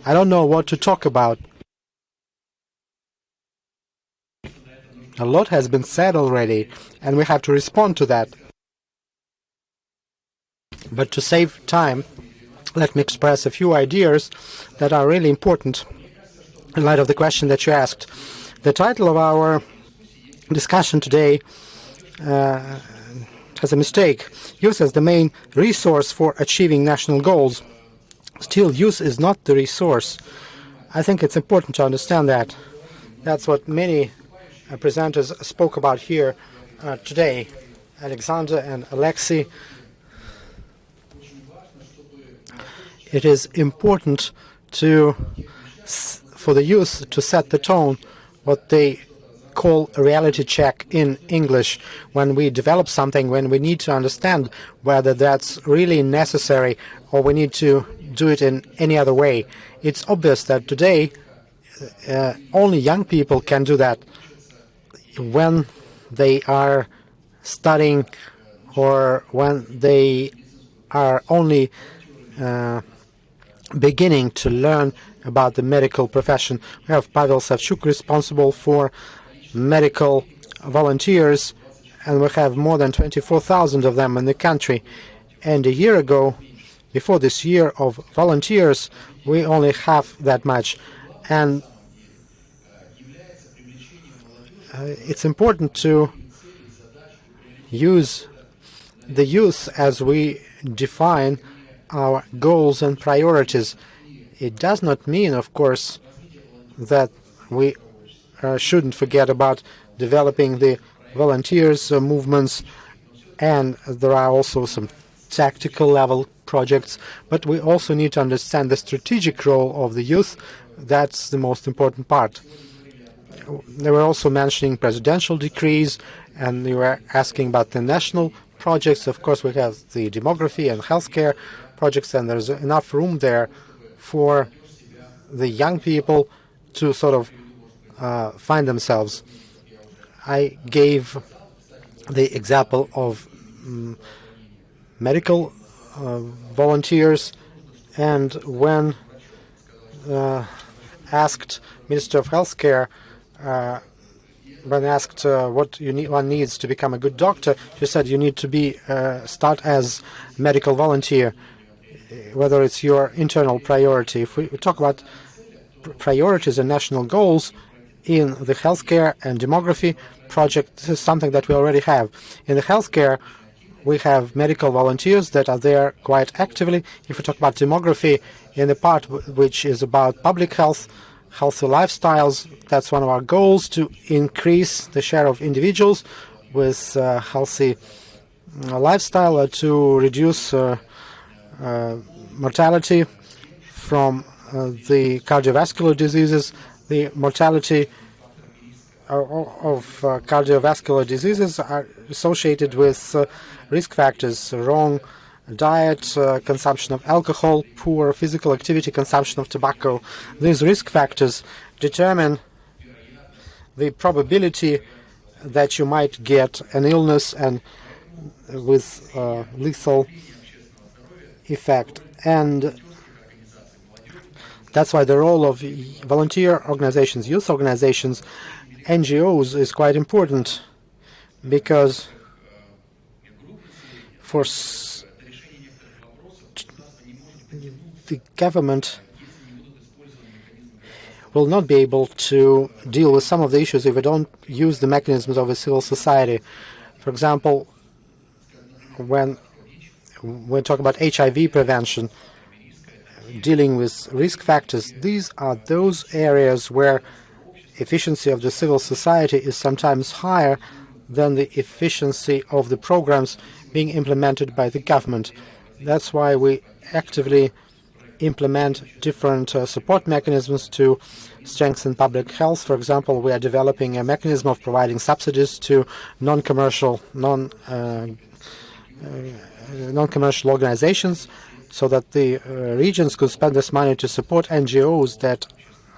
I don't know what to talk about. A lot has been said already, and we have to respond to that. But to save time, let me express a few ideas that are really important in light of the question that you asked. The title of our discussion today has a mistake. Youth as the main resource for achieving national goals. Still, youth is not the resource. I think it's important to understand that. That's what many presenters spoke about here today. Alexander and Alexei. It is important for the youth to set the tone, what they call a reality check in English. When we develop something, when we need to understand whether that's really necessary or we need to do it in any other way. It's obvious that today only young people can do that when they are studying or when they are only beginning to learn about the medical profession. We have Pavel Savchuk responsible for medical volunteers, and we have more than 24,000 of them in the country. And a year ago, before this year of volunteers, we only have that much. And it's important to use the youth as we define our goals and priorities. It does not mean, of course, that we shouldn't forget about developing the volunteers movements, and there are also some tactical level projects, but we also need to understand the strategic role of the youth. That's the most important part. They were also mentioning presidential decrees, and they were asking about the national projects. Of course, we have the demography and healthcare projects, and there's enough room there for the young people to sort of find themselves. I gave the example of medical volunteers, and when asked Minister of Healthcare, when asked what one needs to become a good doctor, she said you need to start as medical volunteer, whether it's your internal priority. If we talk about priorities and national goals in the healthcare and demography project, this is something that we already have. In the healthcare, we have medical volunteers that are there quite actively. If we talk about demography, in the part which is about public health, healthy lifestyles, that's one of our goals, to increase the share of individuals with healthy lifestyle, to reduce mortality from the cardiovascular diseases. The mortality of cardiovascular diseases are associated with risk factors: wrong diet, consumption of alcohol, poor physical activity, consumption of tobacco. These risk factors determine the probability that you might get an illness and with lethal effect. And that's why the role of volunteer organizations, youth organizations, NGOs is quite important, because for the government will not be able to deal with some of the issues if we don't use the mechanisms of a civil society. For example, when we talk about HIV prevention, dealing with risk factors, these are those areas where efficiency of the civil society is sometimes higher than the efficiency of the programs being implemented by the government. That's why we actively implement different support mechanisms to strengthen public health. For example, we are developing a mechanism of providing subsidies to non-commercial organizations, so that the regions could spend this money to support NGOs that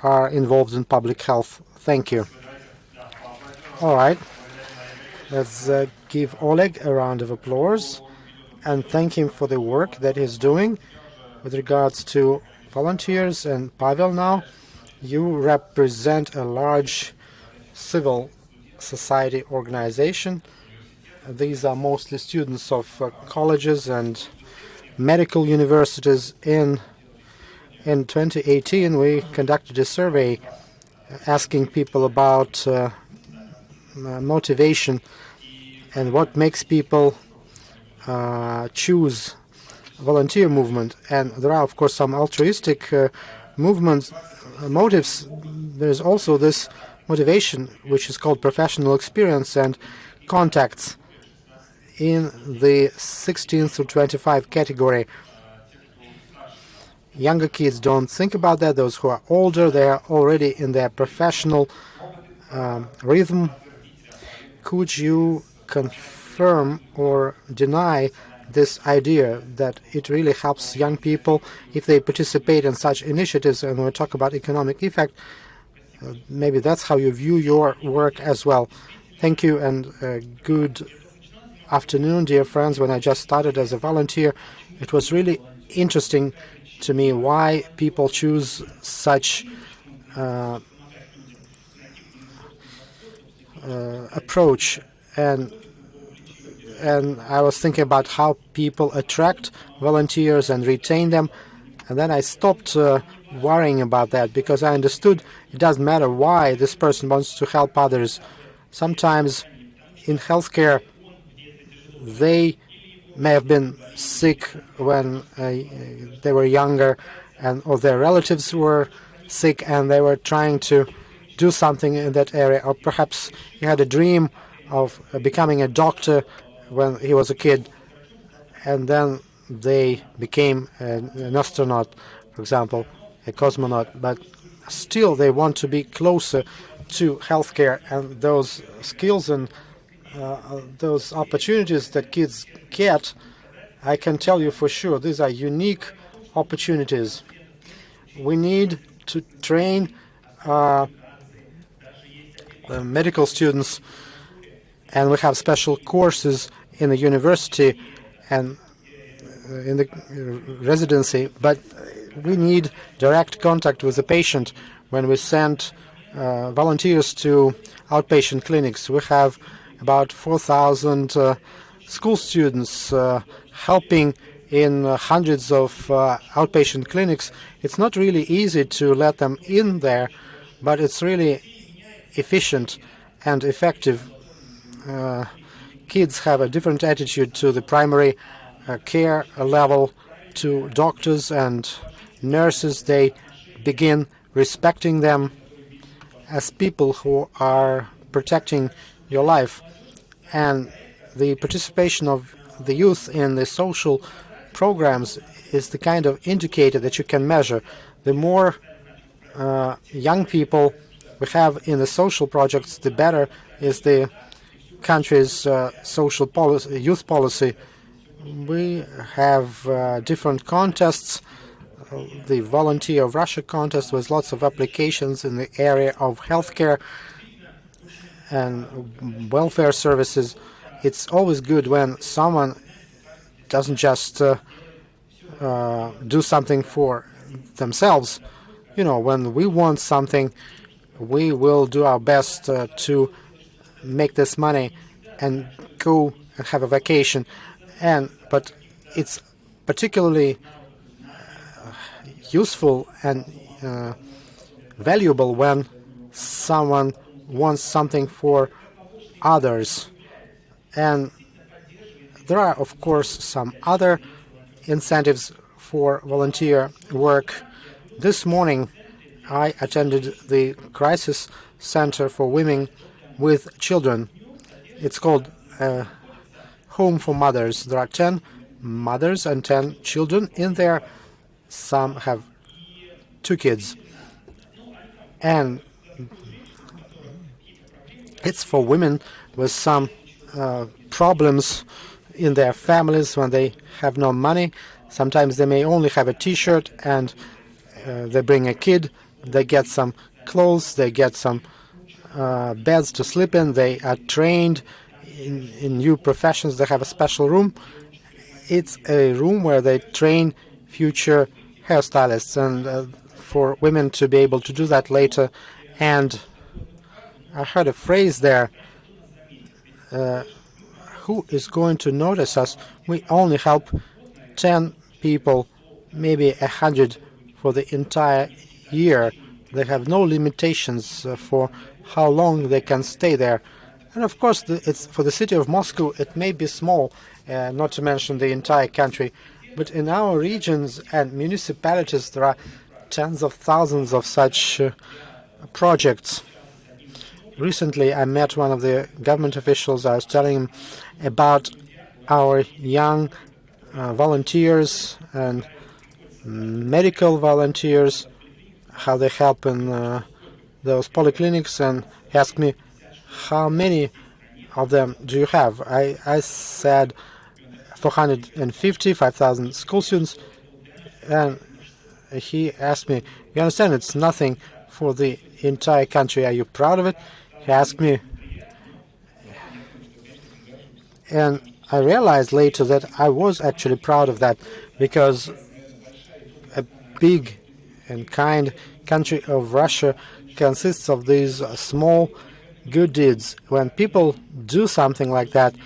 are involved in public health. Thank you. All right. Let's give Oleg a round of applause and thank him for the work that he's doing with regards to volunteers. And Pavel, now you represent a large civil society organization. These are mostly students of colleges and medical universities. In 2018, we conducted a survey asking people about motivation and what makes people choose volunteer movement. And there are, of course, some altruistic motives. There's also this motivation, which is called professional experience and contacts, in the 16 through 25 category. Younger kids don't think about that. Those who are older, they are already in their professional rhythm. Could you confirm or deny this idea that it really helps young people if they participate in such initiatives? And when we talk about economic effect, maybe that's how you view your work as well. Thank you, and good afternoon, dear friends. When I just started as a volunteer, it was really interesting to me why people choose such approach, and I was thinking about how people attract volunteers and retain them, and then I stopped worrying about that, because I understood it doesn't matter why this person wants to help others. Sometimes in healthcare they may have been sick when they were younger, or their relatives were sick and they were trying to do something in that area, or perhaps he had a dream of becoming a doctor when he was a kid, and then they became an astronaut, for example, a cosmonaut, but still they want to be closer to healthcare, and those skills and those opportunities that kids get, I can tell you for sure, these are unique opportunities. We need to train medical students, and we have special courses in the university and in the residency, but we need direct contact with the patient when we send volunteers to outpatient clinics. We have about 4,000 school students helping in hundreds of outpatient clinics. It's not really easy to let them in there, but it's really efficient and effective. Kids have a different attitude to the primary care level, to doctors and nurses. They begin respecting them as people who are protecting your life. And the participation of the youth in the social programs is the kind of indicator that you can measure. The more young people we have in the social projects, the better is the country's social policy, youth policy. We have different contests. The Volunteer of Russia contest with lots of applications in the area of healthcare. and welfare services. It's always good when someone doesn't just do something for themselves. You know, when we want something, we will do our best to make this money and go and have a vacation. But it's particularly useful and valuable when someone wants something for others. And there are, of course, some other incentives for volunteer work. This morning, I attended the Crisis Center for Women with Children. It's called Home for Mothers. There are 10 mothers and 10 children in there. Some have 2 kids. And it's for women with some problems in their families when they have no money. Sometimes they may only have a T-shirt, and they bring a kid. They get some clothes. They get some beds to sleep in. They are trained in new professions. They have a special room. It's a room where they train future hairstylists, and for women to be able to do that later. And I heard a phrase there, who is going to notice us? We only help 10 people, maybe 100 for the entire year. They have no limitations for how long they can stay there. And of course, it's for the city of Moscow, it may be small, not to mention the entire country. But in our regions and municipalities, there are tens of thousands of such projects. Recently, I met one of the government officials. I was telling him about our young volunteers and medical volunteers, how they help in those polyclinics, and he asked me, how many of them do you have? I said 450, 5,000 school students, and he asked me, you understand it's nothing for the entire country, are you proud of it? He asked me, and I realized later that I was actually proud of that, because a big and kind country of Russia consists of these small good deeds. When people do something like that,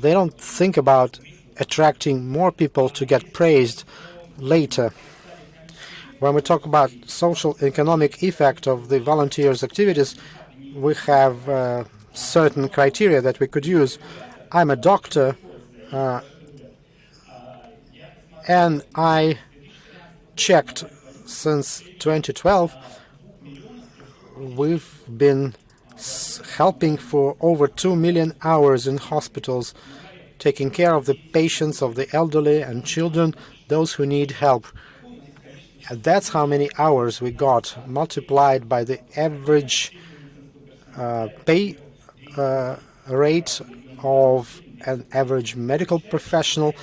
they don't think about attracting more people to get praised later. When we talk about social economic effect of the volunteers' activities, we have certain criteria that we could use. I'm a doctor, and I checked since 2012. We've been helping for over 2 million hours in hospitals, taking care of the patients, of the elderly and children, those who need help. And that's how many hours we got, multiplied by the average pay rate of an average medical professional,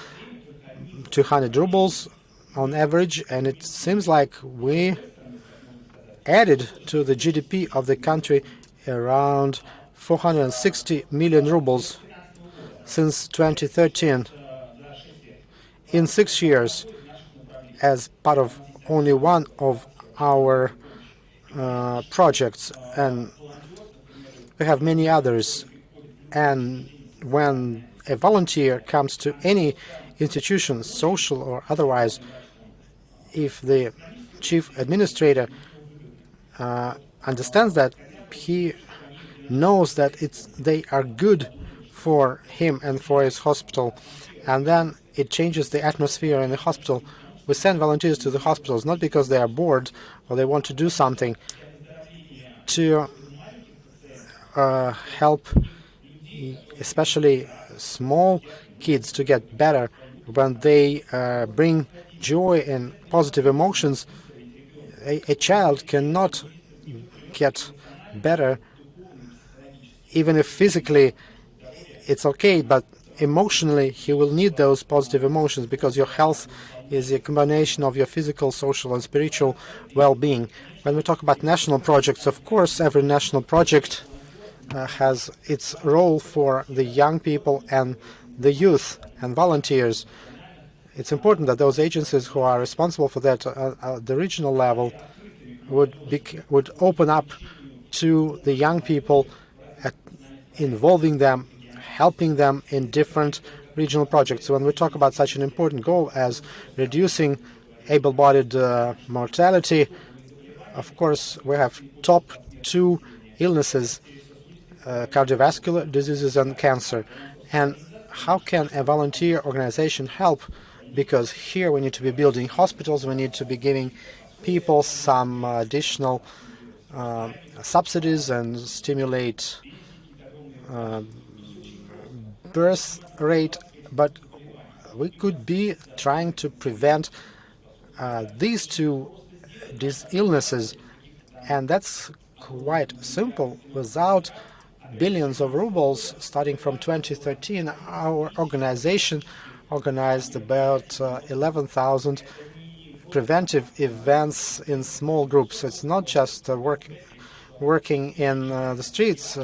200 rubles on average, and it seems like we added to the GDP of the country around 460 million rubles since 2013. In 6 years, as part of only one of our projects, and we have many others. And when a volunteer comes to any institution, social or otherwise, if the chief administrator understands that, he knows that they are good for him and for his hospital, and then it changes the atmosphere in the hospital. We send volunteers to the hospitals not because they are bored or they want to do something, to help especially small kids to get better. When they bring joy and positive emotions, a child cannot get better, even if physically it's okay, but emotionally he will need those positive emotions, because your health is a combination of your physical, social and spiritual well-being. When we talk about national projects, of course every national project has its role for the young people and the youth and volunteers. It's important that those agencies who are responsible for that at the regional level would open up to the young people, involving them, helping them in different regional projects. When we talk about such an important goal as reducing able-bodied mortality, of course, we have top two illnesses, cardiovascular diseases and cancer. And how can a volunteer organization help? Because here we need to be building hospitals, we need to be giving people some additional subsidies and stimulate birth rate, but we could be trying to prevent these illnesses, and that's quite simple. Without billions of rubles, starting from 2013, our organization organized about 11,000 preventive events in small groups. It's not just working in the streets,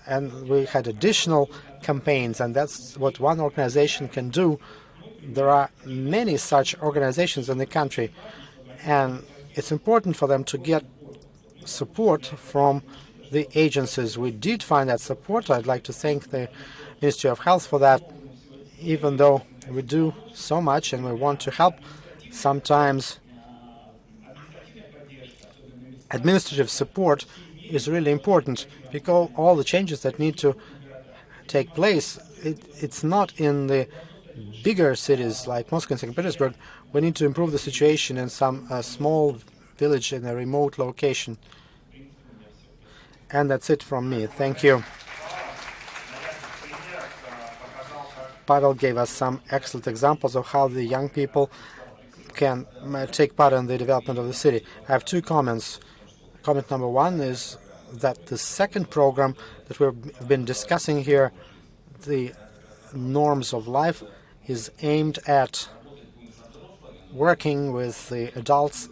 and we had additional campaigns, and that's what one organization can do. There are many such organizations in the country, and it's important for them to get support from the agencies. We did find that support. I'd like to thank the Ministry of Health for that. Even though we do so much and we want to help, sometimes administrative support is really important, because all the changes that need to take place, it's not in the bigger cities like Moscow and St. Petersburg. We need to improve the situation in some small village in a remote location. And that's it from me. Thank you. Pavel gave us some excellent examples of how the young people can take part in the development of the city. I have two comments. Comment number one is that the second program that we've been discussing here, the norms of life, is aimed at working with the adults,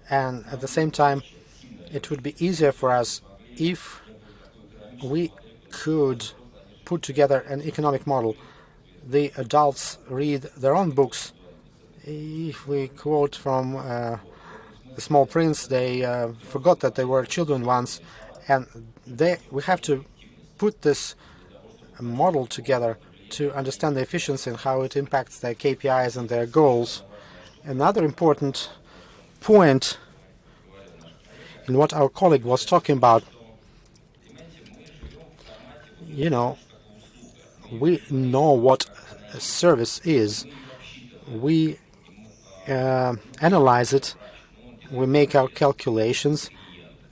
and at the same time, it would be easier for us if we could put together an economic model. The adults read their own books. If we quote from The Small Prince, they forgot that they were children once, and we have to put this model together to understand the efficiency and how it impacts their KPIs and their goals. Another important point in what our colleague was talking about, we know what a service is. We analyze it, we make our calculations,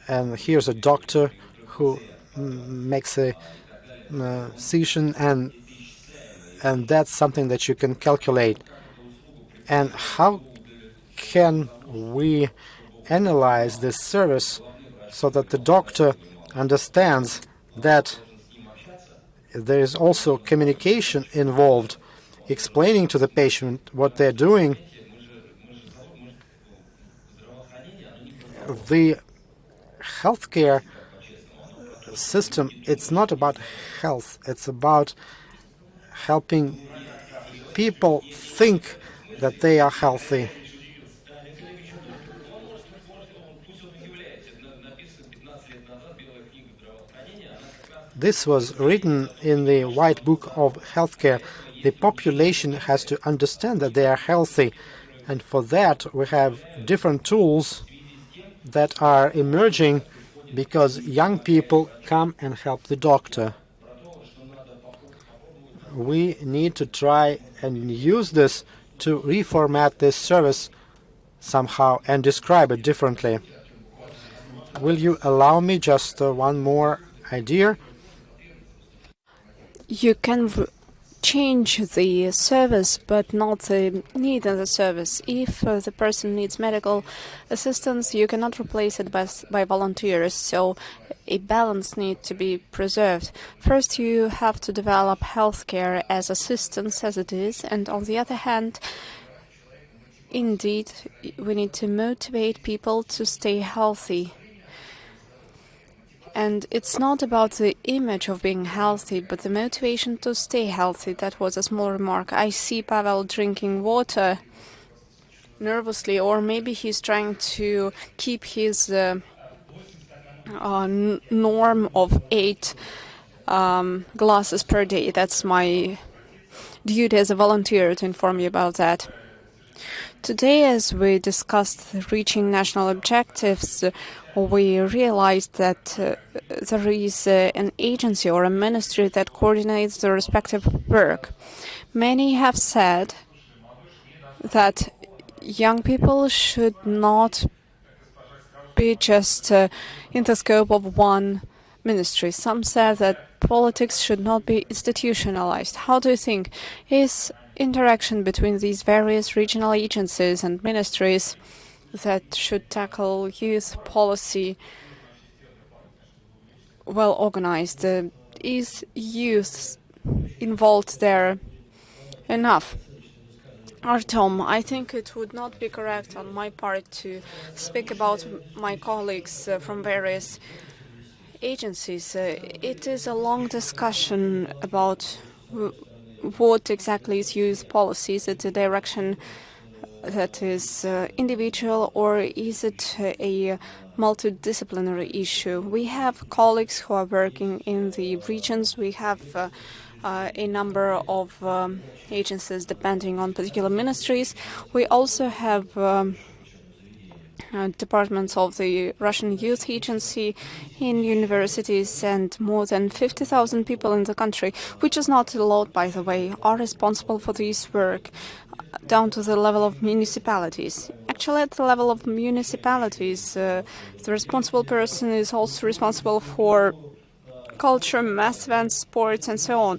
and here's a doctor who makes a decision, and that's something that you can calculate. And how can we analyze this service so that the doctor understands that there is also communication involved, explaining to the patient what they're doing? The healthcare system, it's not about health, it's about helping people think that they are healthy. This was written in the White Book of Healthcare. The population has to understand that they are healthy, and for that we have different tools that are emerging because young people come and help the doctor. We need to try and use this to reformat this service somehow and describe it differently. Will you allow me just one more idea? You can change the service, but not the need of the service. If the person needs medical assistance, you cannot replace it by volunteers, so a balance needs to be preserved. First, you have to develop healthcare as assistance as it is, and on the other hand, indeed, we need to motivate people to stay healthy. And it's not about the image of being healthy, but the motivation to stay healthy. That was a small remark. I see Pavel drinking water nervously, or maybe he's trying to keep his norm of 8 glasses per day. That's my duty as a volunteer to inform you about that. Today, as we discussed reaching national objectives, we realized that there is an agency or a ministry that coordinates the respective work. Many have said that young people should not be just in the scope of one ministry. Some said that politics should not be institutionalized. How do you think? Is interaction between these various regional agencies and ministries that should tackle youth policy well organized? Is youth involved there enough? Artem, I think it would not be correct on my part to speak about my colleagues from various agencies. It is a long discussion about what exactly is youth policy. Is it a direction that is individual, or is it a multidisciplinary issue? We have colleagues who are working in the regions. We have a number of agencies depending on particular ministries. We also have departments of the Russian Youth Agency in universities, and more than 50,000 people in the country, which is not a lot, by the way, are responsible for this work down to the level of municipalities. Actually, at the level of municipalities, the responsible person is also responsible for culture, mass events, sports, and so on.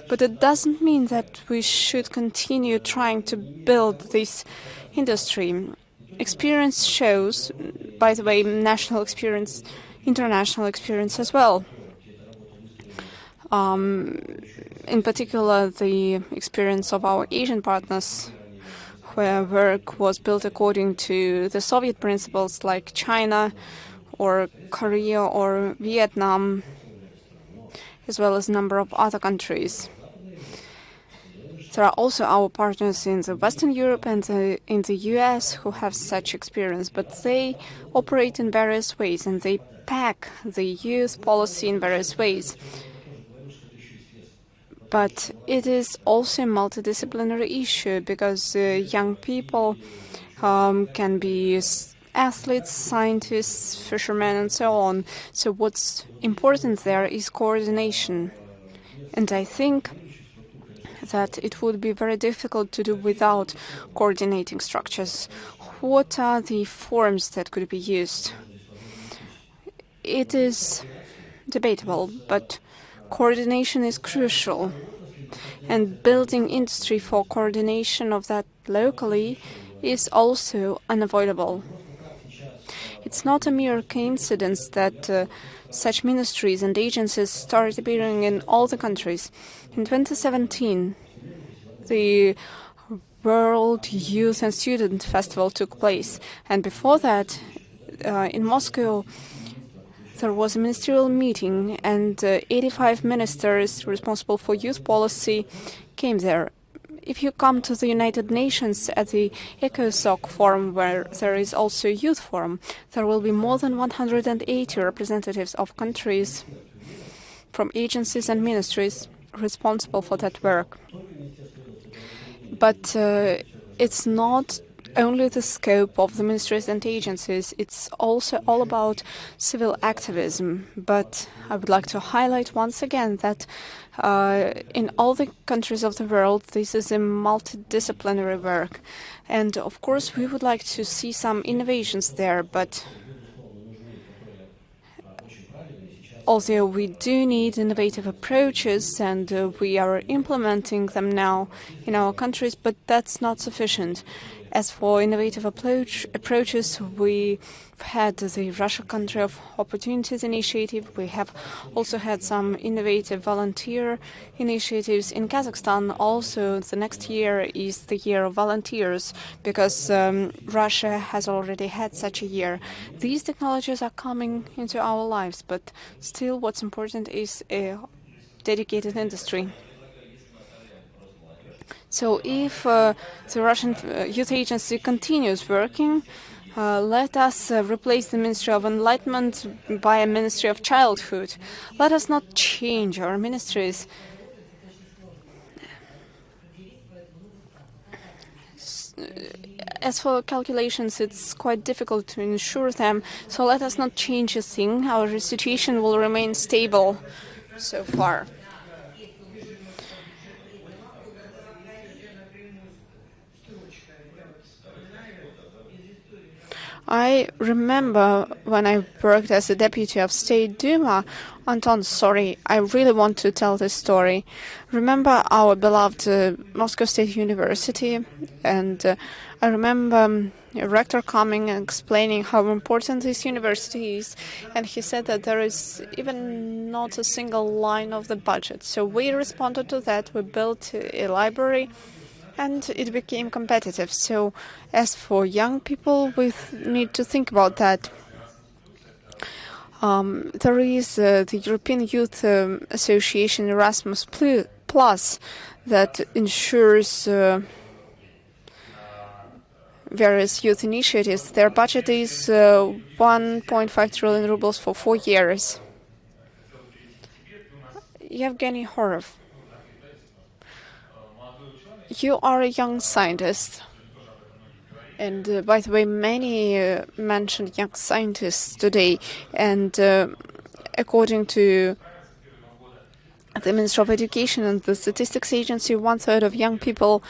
But it doesn't mean that we should continue trying to build this industry. Experience shows, by the way, national experience, international experience as well. In particular, the experience of our Asian partners, where work was built according to the Soviet principles like China or Korea or Vietnam, as well as a number of other countries. There are also our partners in the Western Europe and in the US who have such experience, but they operate in various ways and they pack the youth policy in various ways. But it is also a multidisciplinary issue because young people can be athletes, scientists, fishermen, and so on. So what's important there is coordination. And I think that it would be very difficult to do without coordinating structures. What are the forms that could be used? It is debatable, but coordination is crucial. And building industry for coordination of that locally is also unavoidable. It's not a mere coincidence that such ministries and agencies started appearing in all the countries. In 2017, the World Youth and Student Festival took place, and before that, in Moscow, there was a ministerial meeting, and 85 ministers responsible for youth policy came there. If you come to the United Nations at the ECOSOC forum, where there is also a youth forum, there will be more than 180 representatives of countries from agencies and ministries responsible for that work. But it's not only the scope of the ministries and agencies, it's also all about civil activism. But I would like to highlight once again that in all the countries of the world, this is a multidisciplinary work. And of course, we would like to see some innovations there, but although we do need innovative approaches and we are implementing them now in our countries, but that's not sufficient. As for innovative approaches, we've had the Russia Country of Opportunities initiative. We have also had some innovative volunteer initiatives in Kazakhstan. Also, the next year is the year of volunteers because Russia has already had such a year. These technologies are coming into our lives, but still what's important is a dedicated industry. So if the Russian Youth Agency continues working, let us replace the Ministry of Enlightenment by a Ministry of Childhood. Let us not change our ministries. As for calculations, it's quite difficult to ensure them, so let us not change a thing. Our situation will remain stable so far. I remember when I worked as a deputy of State Duma. Anton, sorry, I really want to tell this story. Remember our beloved Moscow State University? And I remember a rector coming and explaining how important this university is. And he said that there is even not a single line of the budget. So we responded to that. We built a library, and it became competitive. So as for young people, we need to think about that. There is the European Youth Association Erasmus Plus that ensures various youth initiatives. Their budget is 1.5 trillion rubles for 4 years. Yevgeny Horov, you are a young scientist. And by the way, many mentioned young scientists today. And according to the Ministry of Education and the Statistics Agency, 1/3 of young people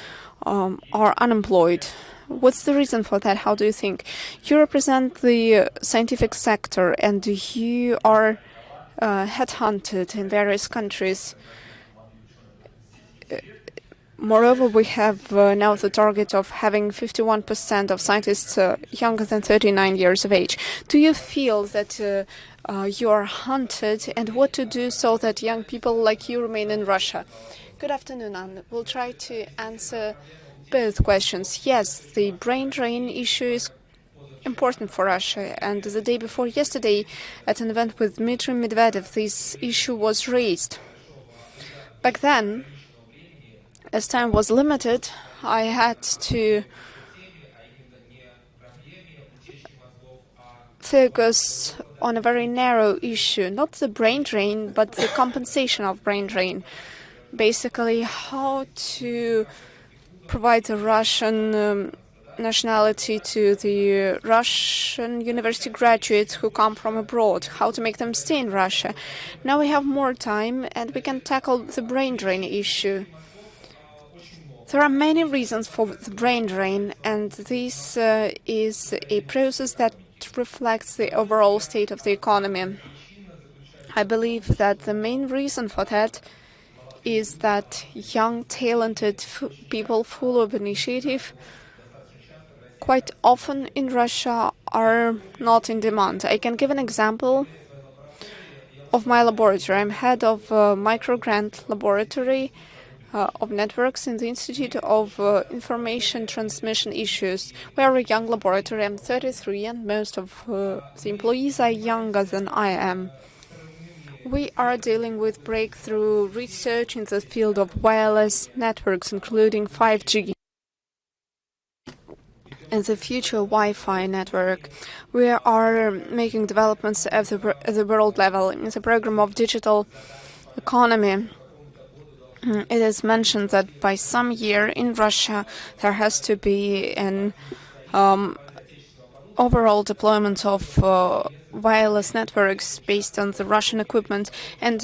are unemployed. What's the reason for that? How do you think? You represent the scientific sector and you are headhunted in various countries. Moreover, we have now the target of having 51% of scientists younger than 39 years of age. Do you feel that you are hunted, and what to do so that young people like you remain in Russia? Good afternoon, Anna. We'll try to answer both questions. Yes, the brain drain issue is important for Russia, and the day before yesterday at an event with Dmitry Medvedev, this issue was raised. Back then, as time was limited, I had to focus on a very narrow issue, not the brain drain, but the compensation of brain drain. Basically, how to provide the Russian nationality to the Russian university graduates who come from abroad, how to make them stay in Russia. Now we have more time and we can tackle the brain drain issue. There are many reasons for the brain drain, and this is a process that reflects the overall state of the economy. I believe that the main reason for that is that young, talented people full of initiative quite often in Russia are not in demand. I can give an example of my laboratory. I'm head of microgrant laboratory of networks in the Institute of Information Transmission Issues. We are a young laboratory. I'm 33 and most of the employees are younger than I am. We are dealing with breakthrough research in the field of wireless networks, including 5G and the future Wi-Fi network. We are making developments at the world level in the program of digital economy. It is mentioned that by some year in Russia there has to be an overall deployment of wireless networks based on the Russian equipment, and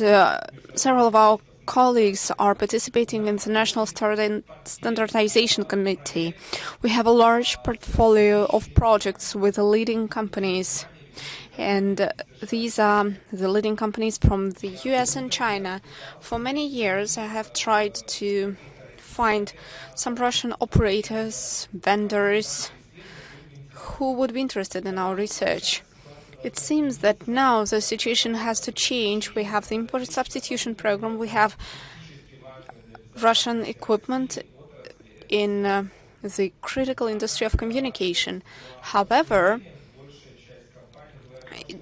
several of our colleagues are participating in the National Standardization Committee. We have a large portfolio of projects with the leading companies, and these are the leading companies from the US and China. For many years I have tried to find some Russian operators, vendors, who would be interested in our research. It seems that now the situation has to change. We have the import substitution program, we have Russian equipment in the critical industry of communication. However,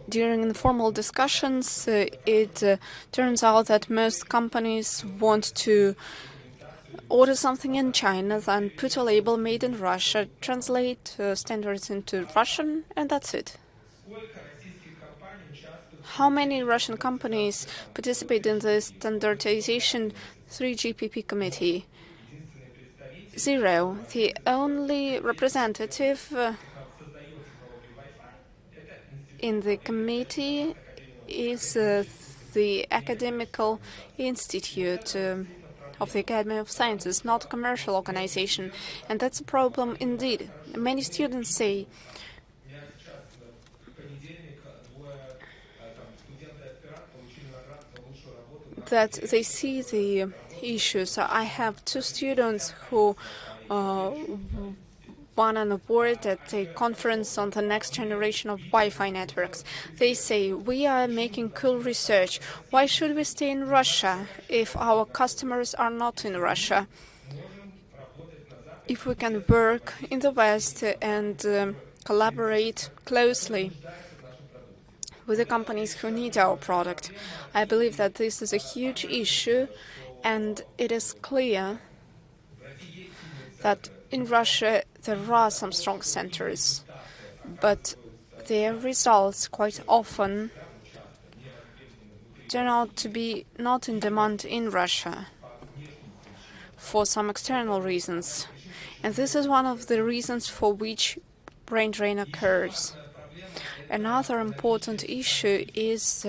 during informal discussions, it turns out that most companies want to order something in China, then put a label made in Russia, translate standards into Russian, and that's it. How many Russian companies participate in the standardization 3GPP committee? 0. The only representative in the committee is the Academical Institute of the Academy of Sciences, not a commercial organization. And that's a problem indeed. Many students say that they see the issues. I have 2 students who won an award at a conference on the next generation of Wi-Fi networks. They say, we are making cool research. Why should we stay in Russia if our customers are not in Russia? If we can work in the West and collaborate closely with the companies who need our product. I believe that this is a huge issue, and it is clear that in Russia there are some strong centers, but their results quite often turn out to be not in demand in Russia for some external reasons. And this is one of the reasons for which brain drain occurs. Another important issue is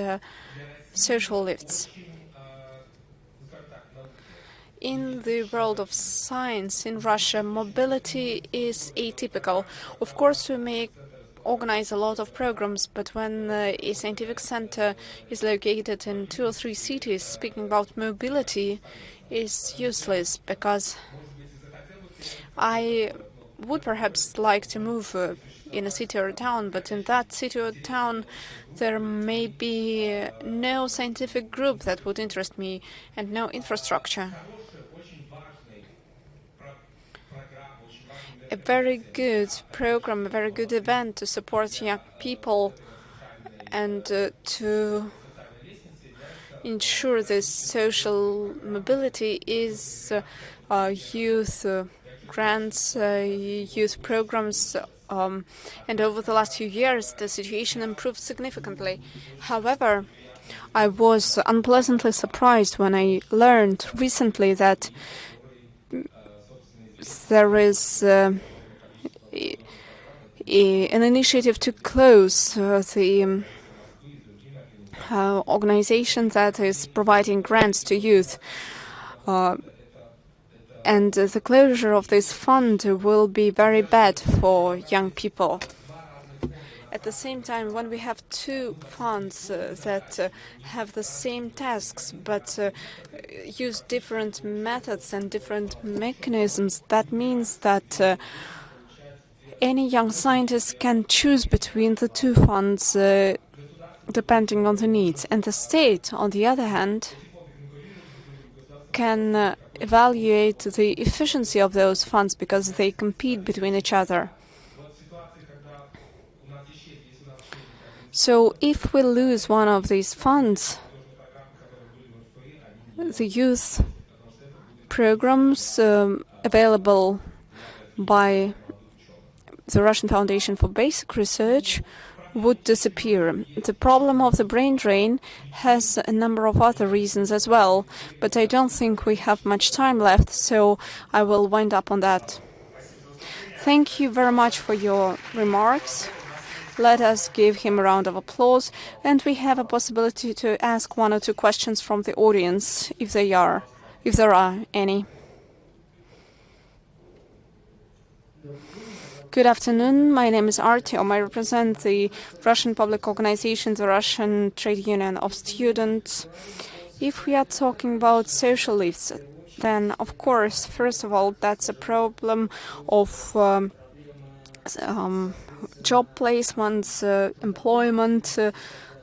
social lifts. In the world of science in Russia, mobility is atypical. Of course, we may organize a lot of programs, but when a scientific center is located in 2 or 3 cities, speaking about mobility is useless, because I would perhaps like to move in a city or a town, but in that city or town there may be no scientific group that would interest me and no infrastructure. A very good program, a very good event to support young people and to ensure this social mobility is youth grants, youth programs, and over the last few years the situation improved significantly. However, I was unpleasantly surprised when I learned recently that there is an initiative to close the organization that is providing grants to youth. And the closure of this fund will be very bad for young people. At the same time, when we have 2 funds that have the same tasks but use different methods and different mechanisms, that means that any young scientist can choose between the 2 funds depending on the needs. And the state, on the other hand, can evaluate the efficiency of those funds because they compete between each other. So if we lose one of these funds, the youth programs available by the Russian Foundation for Basic Research would disappear. The problem of the brain drain has a number of other reasons as well, but I don't think we have much time left, so I will wind up on that. Thank you very much for your remarks. Let us give him a round of applause, and we have a possibility to ask 1 or 2 questions from the audience, if there are any. Good afternoon. My name is Artyom. I represent the Russian public organization, the Russian Trade Union of Students. If we are talking about social lifts, then of course, first of all, that's a problem of job placements, employment,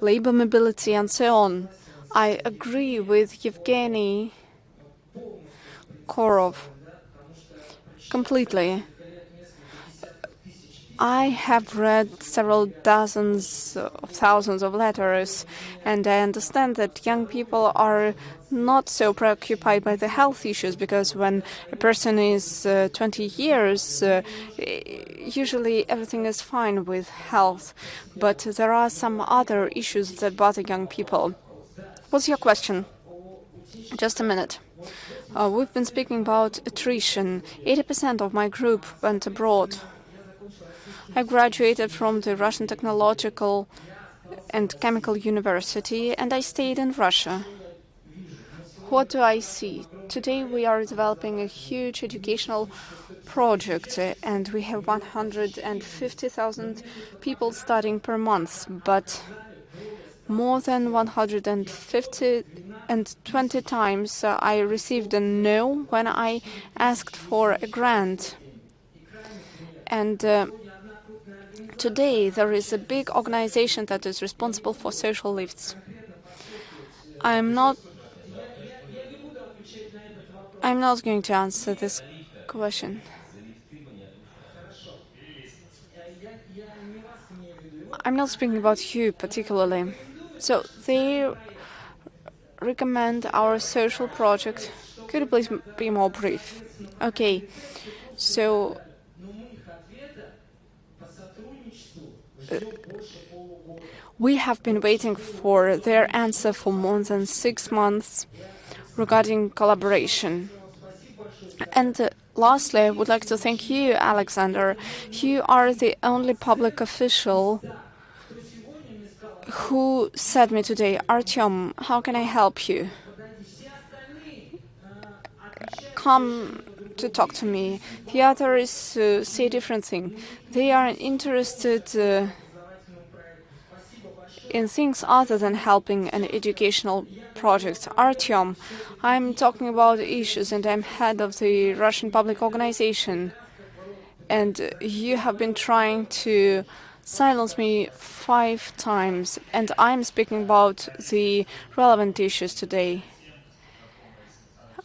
labor mobility, and so on. I agree with Yevgeny Korov completely. I have read several dozens of thousands of letters, and I understand that young people are not so preoccupied by the health issues, because when a person is 20 years, usually everything is fine with health. But there are some other issues that bother young people. What's your question? Just a minute. We've been speaking about attrition. 80% of my group went abroad. I graduated from the Russian Technological and Chemical University, and I stayed in Russia. What do I see? Today we are developing a huge educational project, and we have 150,000 people studying per month, but more than 150 and 20 times I received a no when I asked for a grant. And today there is a big organization that is responsible for social lifts. I'm not going to answer this question. I'm not speaking about you particularly. So they recommend our social project. Could you please be more brief? Okay. So we have been waiting for their answer for more than 6 months regarding collaboration. And lastly, I would like to thank you, Alexander. You are the only public official who said me today, Artyom, how can I help you? Come to talk to me. The others say a different thing. They are interested in things other than helping an educational project. Artyom, I'm talking about issues, and I'm head of the Russian public organization. And you have been trying to silence me 5 times, and I'm speaking about the relevant issues today.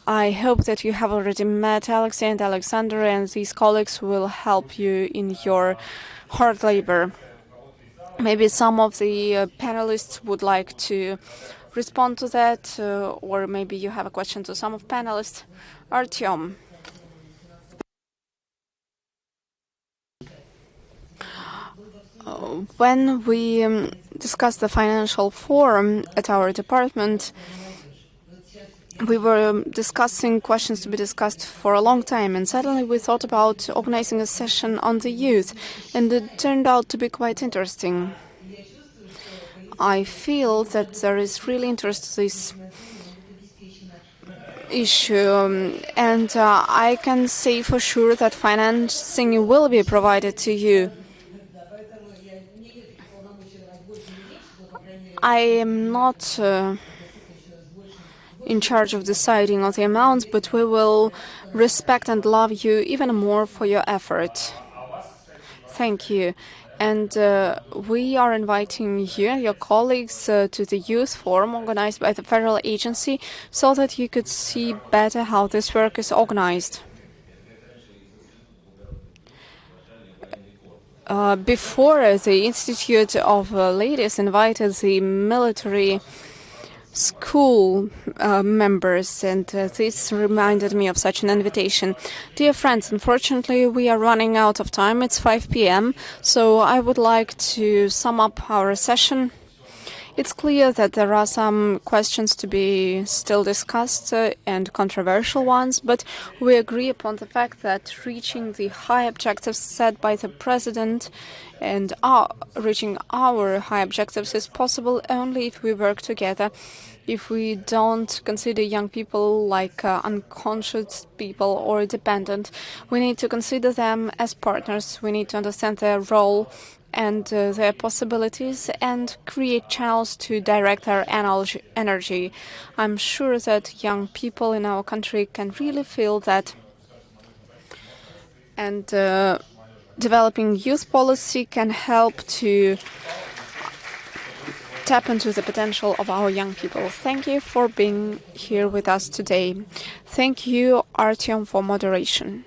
I hope that you have already met Alexei and Alexander, and these colleagues will help you in your hard labor. Maybe some of the panelists would like to respond to that, or maybe you have a question to some of panelists. Artyom. When we discussed the financial forum at our department, we were discussing questions to be discussed for a long time, and suddenly we thought about organizing a session on the youth, and it turned out to be quite interesting. I feel that there is really interest in this issue, and I can say for sure that financing will be provided to you. I am not in charge of deciding on the amounts, but we will respect and love you even more for your effort. Thank you. And we are inviting you and your colleagues to the youth forum organized by the federal agency, so that you could see better how this work is organized. Before, the Institute of Ladies invited the military school members, and this reminded me of such an invitation. Dear friends, unfortunately we are running out of time. It's 5 p.m., so I would like to sum up our session. It's clear that there are some questions to be still discussed and controversial ones, but we agree upon the fact that reaching the high objectives set by the President and reaching our high objectives is possible only if we work together, if we don't consider young people like unconscious people or dependent. We need to consider them as partners. We need to understand their role and their possibilities and create channels to direct their energy. I'm sure that young people in our country can really feel that. And developing youth policy can help to tap into the potential of our young people. Thank you for being here with us today. Thank you, Artyom, for moderation.